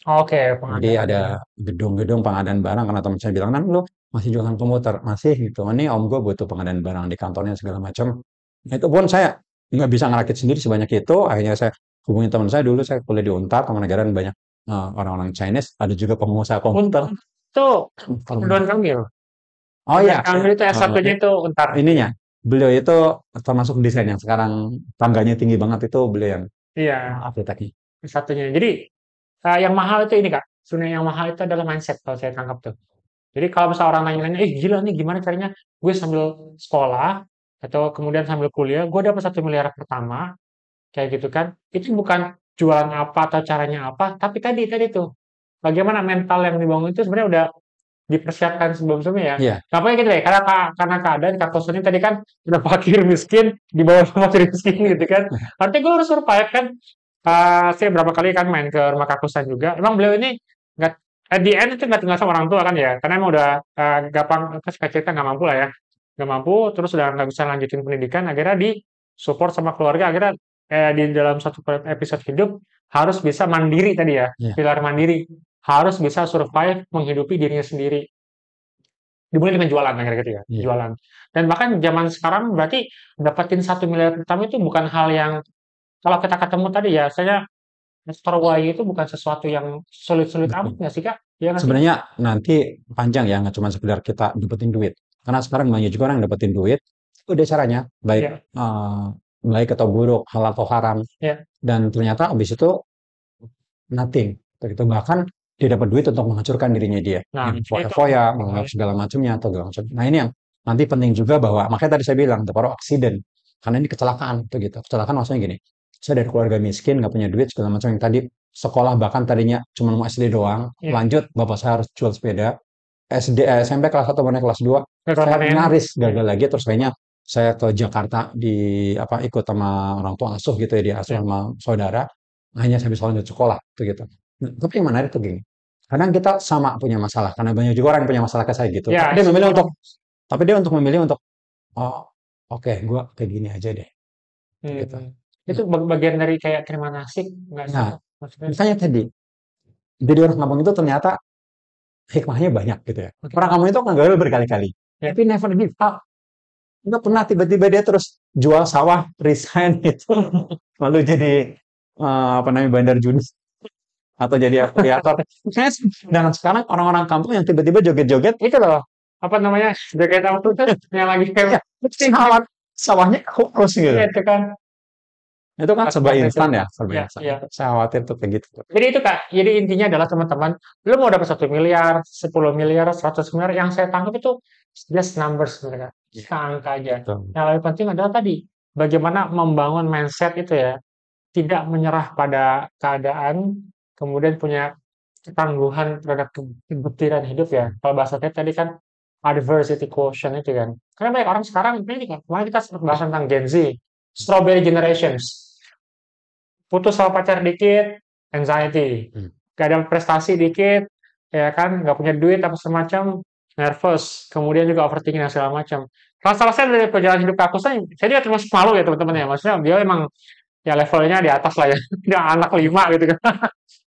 S1: Oke,
S2: Jadi ada
S1: pengadaan.
S2: gedung-gedung pengadaan barang karena teman saya bilang, "Nan, lu masih jualan komputer?" "Masih," gitu. "Ini om gue butuh pengadaan barang di kantornya segala macam." Nah, itu pun saya nggak bisa ngerakit sendiri sebanyak itu. Akhirnya saya hubungi teman saya dulu, saya kuliah di Untar, Taman Negara dan banyak orang-orang Chinese, ada juga pengusaha komputer.
S1: Itu
S2: Kalau-
S1: Ridwan Kamil.
S2: Oh
S1: Ridwan
S2: iya,
S1: Kamil itu S1-nya itu Untar.
S2: ininya. Beliau itu termasuk desain yang sekarang tangganya tinggi banget itu beliau yang
S1: Iya,
S2: arsiteknya.
S1: S1-nya. Jadi yang mahal itu ini Kak. Sebenarnya yang mahal itu adalah mindset kalau saya tangkap tuh. Jadi kalau misalnya orang nanya-nanya, gila nih gimana caranya gue sambil sekolah atau kemudian sambil kuliah, gue dapat 1 miliar pertama, kayak gitu kan. Itu bukan jualan apa atau caranya apa, tapi tadi tuh. Bagaimana mental yang dibangun itu sebenarnya udah dipersiapkan sebelum-sebelumnya ya.
S2: Iya,
S1: Gampangnya gitu deh, karena keadaan Kak Kosun ini tadi kan udah fakir miskin, di bawah fakir miskin gitu kan. Artinya gue harus survive kan. Saya berapa kali kan main ke rumah Kak Kosan juga. Emang beliau ini nggak at the end itu nggak tinggal sama orang tua kan ya, karena emang udah gampang apa suka cerita nggak mampu lah ya, nggak mampu terus udah nggak bisa lanjutin pendidikan, akhirnya di support sama keluarga, akhirnya di dalam satu episode hidup harus bisa mandiri tadi ya,
S2: iya,
S1: pilar mandiri, harus bisa survive menghidupi dirinya sendiri. Dimulai dengan jualan akhirnya gitu ya,
S2: iya.
S1: jualan. Dan bahkan zaman sekarang berarti dapetin 1 miliar pertama itu bukan hal yang kalau kita ketemu tadi ya, saya Store Y itu bukan sesuatu yang sulit-sulit amat
S2: Betul.
S1: nggak sih Kak? Iya nggak sih?
S2: Sebenarnya nanti panjang ya, nggak cuma sekedar kita dapetin duit. Karena sekarang banyak juga orang yang dapetin duit, itu udah caranya, baik
S1: Iya,
S2: baik atau buruk, halal atau haram.
S1: iya,
S2: Dan ternyata habis itu nothing. Gitu. Bahkan dia dapat duit untuk menghancurkan dirinya dia,
S1: Nah,
S2: yang
S1: itu.
S2: foya-foya, menganggap segala macamnya atau segala macam. Nah ini yang nanti penting juga bahwa makanya tadi saya bilang the power of accident, karena ini kecelakaan tuh gitu. Kecelakaan maksudnya gini, saya dari keluarga miskin nggak punya duit segala macam yang tadi sekolah bahkan tadinya cuma mau SD doang,
S1: Ya,
S2: lanjut bapak saya harus jual sepeda, SMP kelas 1 mau naik kelas 2
S1: nggak
S2: saya
S1: panen.
S2: nyaris gagal lagi terus kayaknya saya ke Jakarta di apa ikut sama orang tua asuh gitu ya diasuh
S1: Ya,
S2: sama saudara hanya saya bisa lanjut sekolah tuh gitu. Nah, tapi yang menarik tuh gini kadang kita sama punya masalah karena banyak juga orang yang punya masalah kayak saya gitu
S1: ya,
S2: tapi dia untuk memilih untuk oh oke gua kayak gini aja deh gitu.
S1: itu bagian dari kayak terima nasib nggak sih
S2: Nah
S1: Kak? Maksudnya,
S2: makanya tadi jadi orang kampung itu ternyata hikmahnya banyak gitu ya.
S1: oke.
S2: Orang kampung itu akan gagal berkali-kali
S1: Ya,
S2: tapi never give up. Nggak pernah tiba-tiba dia terus jual sawah, resign gitu, lalu jadi apa namanya bandar judi atau jadi afiliator. Dan sekarang orang-orang kampung yang tiba-tiba joget-joget,
S1: itu loh apa namanya jaket auto tuh yang lagi
S2: ya
S1: kayak
S2: sawah sawahnya kurus gitu.
S1: itu kan
S2: Itu kan serba
S1: pas itu
S2: instan ya, serba
S1: ya
S2: instan.
S1: ya
S2: Saya khawatir tuh kayak gitu.
S1: jadi itu Kak jadi intinya adalah teman-teman lu mau dapat 1 miliar 10 miliar 100 miliar yang saya tangkap itu just numbers sebenarnya
S2: Iya,
S1: angka aja
S2: betul.
S1: yang lebih penting adalah tadi bagaimana membangun mindset itu ya tidak menyerah pada keadaan kemudian punya ketangguhan terhadap kebutiran hidup ya kalau bahasa saya tadi kan adversity quotient itu kan karena banyak orang sekarang ini kan kemarin kita sempat bahas tentang Gen Z strawberry generations putus sama pacar dikit, anxiety.
S2: Hmm.
S1: Gak ada prestasi dikit, ya kan, nggak punya duit apa semacam, nervous. Kemudian juga overthinking dan segala macam. Salah saya dari perjalanan hidup aku, saya juga termasuk malu ya teman-teman ya. Maksudnya dia emang ya levelnya di atas lah ya. Dia anak 5 gitu kan.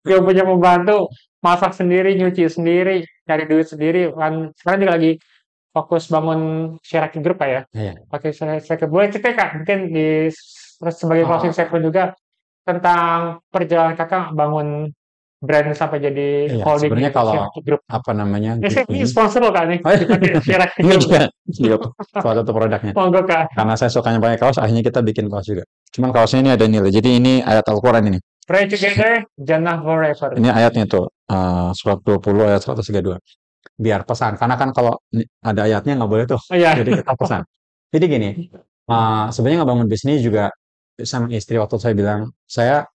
S1: Dia punya pembantu, masak sendiri, nyuci sendiri, cari duit sendiri. Kan sekarang juga lagi fokus bangun Shiraki Group Pak ya.
S2: Iya.
S1: Oke, saya boleh cerita Kak, mungkin di sebagai closing statement juga tentang perjalanan Kakak bangun brand sampai jadi
S2: Iya,
S1: holding
S2: sebenarnya kalau
S1: Shiraki Group.
S2: apa namanya
S1: Saya
S2: grup
S1: ini
S2: ini,
S1: sponsor loh Kak nih,
S2: oh
S1: dipakai Shiraki
S2: ini
S1: Group.
S2: juga iya, salah satu produknya.
S1: Monggo Kak.
S2: Karena saya sukanya pakai kaos, akhirnya kita bikin kaos juga. Cuman kaosnya ini ada nilai. Jadi ini ayat Al-Quran ini.
S1: Pray together, Jannah forever.
S2: Ini ayatnya tuh, surat 20 ayat 132. Biar pesan. Karena kan kalau ada ayatnya nggak boleh tuh.
S1: Oh iya.
S2: Jadi kita pesan. Jadi gini, sebenarnya ngebangun bisnis juga sama istri waktu saya bilang, saya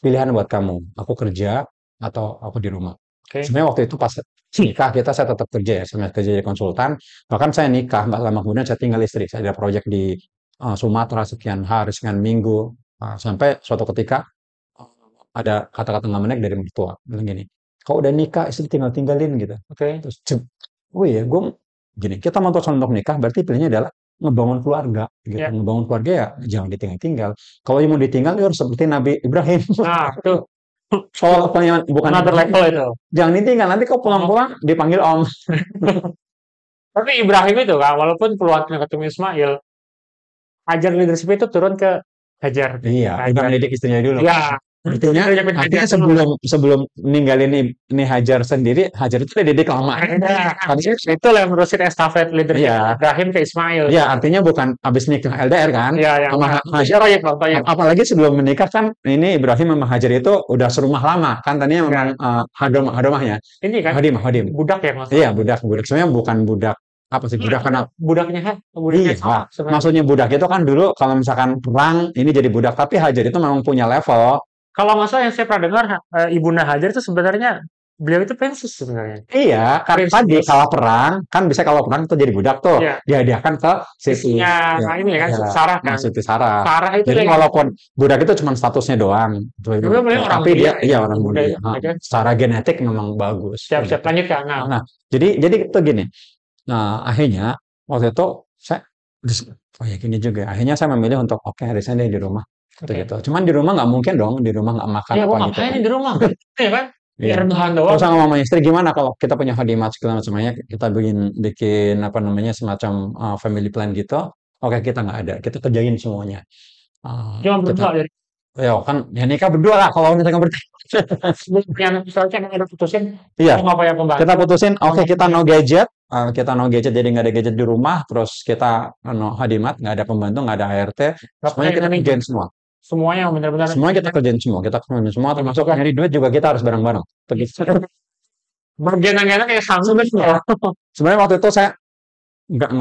S2: pilihan buat kamu. Aku kerja atau aku di rumah.
S1: Oke.
S2: Sebenarnya waktu itu pas nikah kita saya tetap kerja ya, saya kerja jadi konsultan. Bahkan saya nikah, nggak lama kemudian saya tinggal istri. Saya ada proyek di Sumatera sekian hari, sekian minggu. Sampai suatu ketika ada kata-kata nggak menarik dari mertua. Bilang gini, kalau udah nikah istri tinggal-tinggalin gitu.
S1: Oke.
S2: Terus, oh iya, gue gini, kita memutuskan untuk nikah, berarti pilihannya adalah ngebangun keluarga gitu.
S1: Ya.
S2: Ngebangun keluarga ya jangan ditinggal-tinggal. Kalau yang mau ditinggal, ya harus seperti Nabi Ibrahim.
S1: Nah, itu
S2: Soal bukan
S1: another level itu.
S2: jangan ditinggal, nanti kau pulang-pulang dipanggil Om.
S1: Tapi Ibrahim itu Kak, walaupun peluangnya ketemu Ismail, ajar leadership itu turun ke Hajar.
S2: Iya, udah
S1: Hajar.
S2: ngedidik istrinya dulu.
S1: Ya.
S2: Artinya,
S1: Itu yang
S2: artinya
S1: Hajar dulu.
S2: sebelum ninggalin ini Hajar sendiri, Hajar itu udah didik lama.
S1: Nah,
S2: Artinya,
S1: itu yang menerusin estafet leadership
S2: iya,
S1: Ibrahim ke Ismail.
S2: iya, artinya bukan abis nikah LDR kan,
S1: Iya, yang
S2: sama Hajar.
S1: Toyib, Bang Toyib.
S2: Apalagi sebelum menikah kan, ini Ibrahim sama Hajar itu udah serumah lama kan, tadinya memang hadomahnya,
S1: Ini kan
S2: Hadim.
S1: budak ya
S2: Iya,
S1: maksudnya.
S2: budak. Sebenarnya bukan budak apa sih budak karena
S1: Budaknya kan, budaknya
S2: iya,
S1: sama sebenarnya.
S2: maksudnya budak itu kan dulu kalau misalkan perang ini jadi budak, tapi Hajar itu memang punya level.
S1: Kalau nggak salah yang saya pernah dengar, Ibunda Hajar itu sebenarnya beliau itu pensius sebenarnya.
S2: Iya, kan tadi
S1: Pensius.
S2: kalau perang tuh jadi budak tuh
S1: Iya.
S2: dihadiahkan ke Siti.
S1: Istrinya,
S2: Ya,
S1: nah ini kan
S2: ya,
S1: Sarah kan.
S2: Siti Sarah.
S1: Sarah itu
S2: Jadi
S1: yang
S2: walaupun budak itu cuma statusnya doang,
S1: Dulu beliau orang
S2: tapi dia
S1: mulia,
S2: iya orang
S1: Ibunda
S2: mulia.
S1: Hajar.
S2: Secara genetik memang bagus.
S1: Siap-siap
S2: Gitu.
S1: lanjut kan. Nah,
S2: Nah, jadi itu gini. Nah, akhirnya waktu itu saya oh ya gini juga. Akhirnya saya memilih untuk oke resign deh di rumah.
S1: oke.
S2: Gitu. Cuman di rumah nggak mungkin dong, di rumah nggak makan
S1: Ya,
S2: apa
S1: gua
S2: gitu
S1: ngapain
S2: kan.
S1: nih di rumah? Iya kan?
S2: Iya.
S1: Ya rebahan
S2: Terus
S1: doang.
S2: sama mama istri gimana kalau kita punya hadimat segala macamnya kita bikin bikin apa namanya semacam family plan gitu. Oke kita nggak ada, kita kerjain semuanya.
S1: Cuma
S2: Kita
S1: berdua dari
S2: ya kan ya nikah berdua lah kalau misalnya berdua.
S1: yang misalnya yang ada putusin,
S2: Iya,
S1: mau ngapain pembantu?
S2: kita putusin
S1: Mau
S2: oke kita
S1: ngapain?
S2: no gadget. Kita no gadget jadi nggak ada gadget di rumah. Terus kita no hadimat nggak ada pembantu nggak ada ART. Semuanya
S1: Ngapain
S2: kita
S1: ini?
S2: kerjain semua.
S1: semuanya benar-benar
S2: Semuanya kita kerjain semua, termasuk nyari duit juga kita harus bareng-bareng. Begitu.
S1: bagian yang enak ya Samsung kan ya.
S2: Sebenarnya waktu itu saya nggak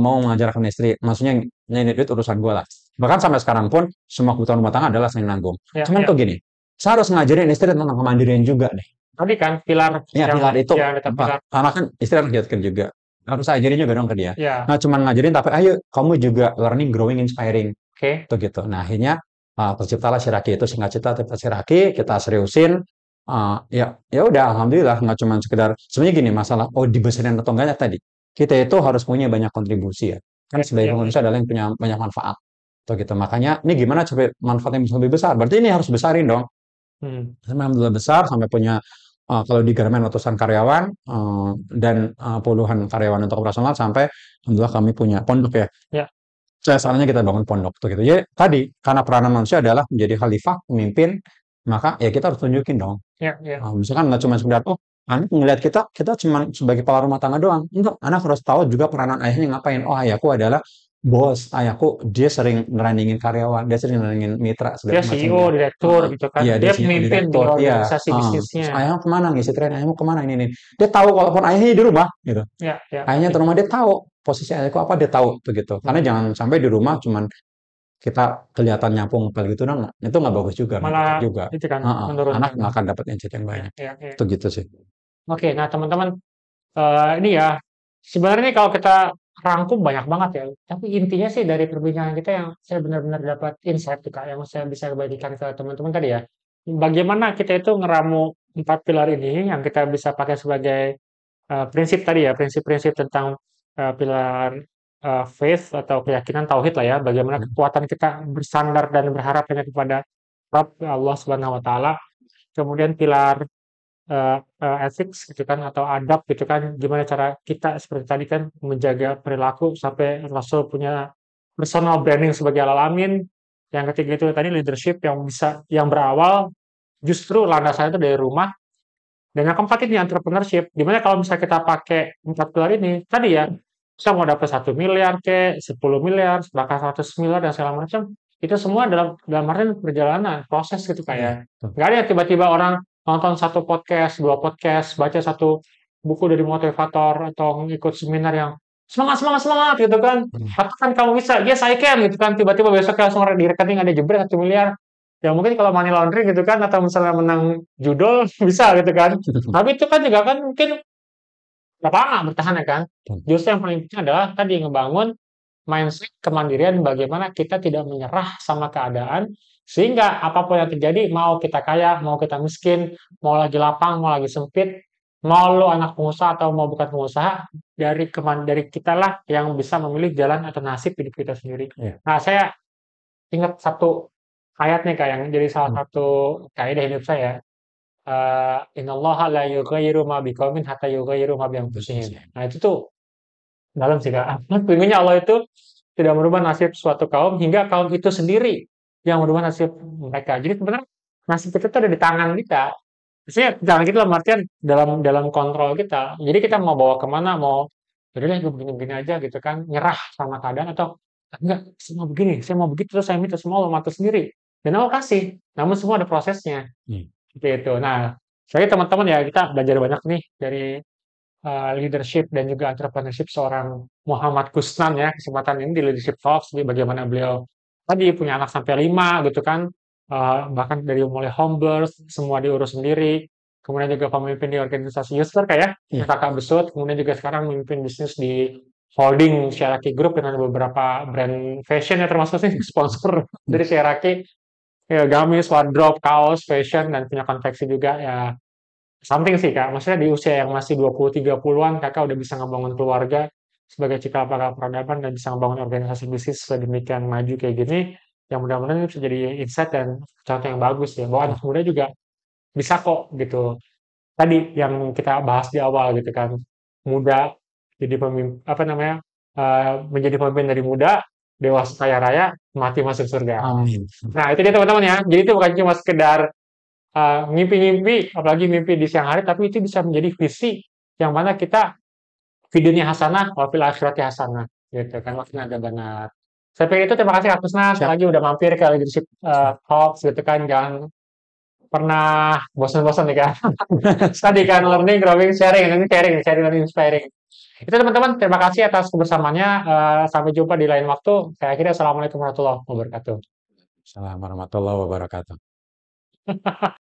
S2: mau mengajarkan istri, maksudnya ini duit urusan gue lah. Bahkan sampai sekarang pun semua kebutuhan rumah tangga adalah saya nanggung.
S1: Ya,
S2: Cuman
S1: ya.
S2: tuh gini, saya harus ngajarin istri tentang kemandirian juga deh.
S1: Tadi kan pilar
S2: Ya
S1: yang
S2: pilar itu
S1: kita
S2: apa?
S1: pilar.
S2: Karena kan istri harus kerja juga. Harus ajarin juga dong ke dia.
S1: Ya,
S2: Nah, cuman ngajarin tapi ayo kamu juga learning, growing, inspiring.
S1: oke.
S2: Tuh gitu. Nah, akhirnya terciptalah Shiraki itu singkat cerita tercipta Shiraki, kita seriusin. Ya udah alhamdulillah nggak cuma sekedar sebenarnya gini masalah dibesarin atau enggaknya tadi. Kita itu harus punya banyak kontribusi ya. Kan sebagai
S1: Ya,
S2: manusia adalah yang punya banyak manfaat. Tuh gitu. Makanya ini gimana supaya manfaatnya bisa lebih besar? Berarti ini harus besarin dong.
S1: hmm.
S2: Alhamdulillah besar sampai punya kalau di Garmen ratusan karyawan dan puluhan karyawan untuk operasional sampai alhamdulillah kami punya pondok ya.
S1: Ya,
S2: Saya sarannya kita bangun pondok tuh gitu. Jadi tadi karena peranan manusia adalah menjadi khalifah, pemimpin, maka ya kita harus tunjukin dong.
S1: ya, ya.
S2: Misalkan nggak cuma sekedar anak ngelihat kita cuma sebagai kepala rumah tangga doang. Enggak, anak harus tahu juga peranan ayahnya ngapain. Oh, ayahku adalah bos, ayahku dia sering nerandingin karyawan, dia sering nerandingin mitra
S1: Dia
S2: segala
S1: CEO,
S2: macamnya.
S1: direktur gitu kan.
S2: Iya, dia
S1: Dia
S2: CEO
S1: pemimpin di
S2: direktur, iya.
S1: organisasi
S2: Terus
S1: bisnisnya.
S2: ayahmu kemana ngisi tren, ayahmu kemana ini. Dia tahu walaupun ayahnya di rumah gitu.
S1: Ya, ya.
S2: Ayahnya di rumah dia tahu posisi ayahku apa dia tahu tuh gitu. Karena jangan sampai di rumah cuman kita kelihatan nyampung ngepel gitu dong, itu nggak bagus juga, nggak cocok
S1: Malah
S2: juga.
S1: itu kan
S2: Heeh, anak
S1: menurunkan.
S2: nggak akan dapat insight yang
S1: Ya,
S2: banyak.
S1: ya, ya.
S2: Itu gitu sih.
S1: Oke, nah teman-teman, ini ya, sebenarnya nih kalau kita rangkum banyak banget ya, tapi intinya sih dari perbincangan kita yang saya benar-benar dapat insight tuh Kak, yang saya bisa bagikan ke teman-teman tadi ya. Bagaimana kita itu ngeramu 4 pilar ini yang kita bisa pakai sebagai prinsip tadi ya, prinsip-prinsip tentang pilar faith atau keyakinan tauhid lah ya, bagaimana kekuatan kita bersandar dan berharap hanya kepada Rabb Allah Subhanahu wa taala. Kemudian pilar ethics gitu kan atau adab gitu kan gimana cara kita seperti tadi kan menjaga perilaku sampai Rasul punya personal branding sebagai alamin. Yang ketiga itu tadi leadership yang bisa yang berawal justru landasannya itu dari rumah. Dan yang keempat ini entrepreneurship. Dimana kalau misalnya kita pakai 4 pilar ini tadi ya kita mau dapat 1 miliar ke 10 miliar bahkan 100 miliar dan segala macam itu semua dalam artian perjalanan proses gitu kayak nggak ada yang tiba-tiba orang nonton satu podcast, 2 podcast, baca satu buku dari motivator atau ikut seminar yang semangat semangat semangat gitu kan. Katakan kamu bisa, yes I can gitu kan. Tiba-tiba besok langsung di rekening ada jebret 1 miliar. Ya mungkin kalau money laundering gitu kan atau misalnya menang judol bisa gitu kan. Tapi itu kan juga kan mungkin nggak lama bertahan ya kan. Justru yang paling penting adalah tadi ngebangun mindset kemandirian bagaimana kita tidak menyerah sama keadaan sehingga apapun yang terjadi mau kita kaya mau kita miskin mau lagi lapang mau lagi sempit mau lo anak pengusaha atau mau bukan pengusaha dari kita lah yang bisa memilih jalan atau nasib hidup kita sendiri.
S2: Iya.
S1: Nah saya ingat satu ayat nih kayak yang jadi salah satu kaidah hidup saya. Innallaha la yughayyiru ma biqaumin hatta yughayyiru ma bi anfusihim. Nah itu tuh dalam sih Kak. Sesungguhnya Allah itu tidak merubah nasib suatu kaum hingga kaum itu sendiri yang merubah nasib mereka. Jadi sebenarnya nasib kita itu ada di tangan kita. Maksudnya tangan kita dalam artian dalam kontrol kita. Jadi kita mau bawa kemana, mau jadi gue begini-begini aja gitu kan, nyerah sama keadaan atau enggak, saya mau begini, saya mau begitu, terus saya minta semua Allah atur sendiri. Dan Allah kasih. Namun semua ada prosesnya. Seperti itu. Nah, saya teman-teman ya kita belajar banyak nih dari leadership dan juga entrepreneurship seorang Muhammad Kusnan ya kesempatan ini di Leadership Talks bagaimana beliau tadi punya anak sampai 5 gitu kan bahkan dari mulai home birth semua diurus sendiri kemudian juga pemimpin di organisasi user kayak kakak besut kemudian juga sekarang memimpin bisnis di holding Shiraki Group dengan beberapa brand fashion ya termasuk sih sponsor dari Shiraki ya, gamis, wardrobe, kaos, fashion dan punya konveksi juga ya something sih Kak, maksudnya di usia yang masih 20-30-an Kakak udah bisa ngebangun keluarga sebagai cikal bakal peradaban dan bisa ngebangun organisasi bisnis sedemikian maju kayak gini, yang mudah-mudahan ini bisa jadi insight dan contoh yang bagus ya, bahwa anak muda juga bisa kok gitu. Tadi yang kita bahas di awal gitu kan, muda jadi pemimpin apa namanya menjadi pemimpin dari muda, dewasa kaya raya, mati masuk surga.
S2: Amin.
S1: Nah itu dia teman-teman ya, jadi itu bukan cuma sekedar mimpi-mimpi, apalagi mimpi di siang hari, tapi itu bisa menjadi visi yang mana kita videonya hasanah, wafil akhirati hasanah, gitu kan, maksudnya ada benar. Saya pikir itu terima kasih Kak Kusna sekali
S2: Siap.
S1: lagi udah mampir ke Leadership Talks gitu kan. Jangan pernah bosan-bosan nih kan. Tadi kan learning, growing, sharing, ini sharing, learning, inspiring. Itu teman-teman, terima kasih atas kebersamaannya. Sampai jumpa di lain waktu. Saya akhiri, Assalamualaikum warahmatullahi wabarakatuh.
S2: Assalamualaikum warahmatullahi wabarakatuh.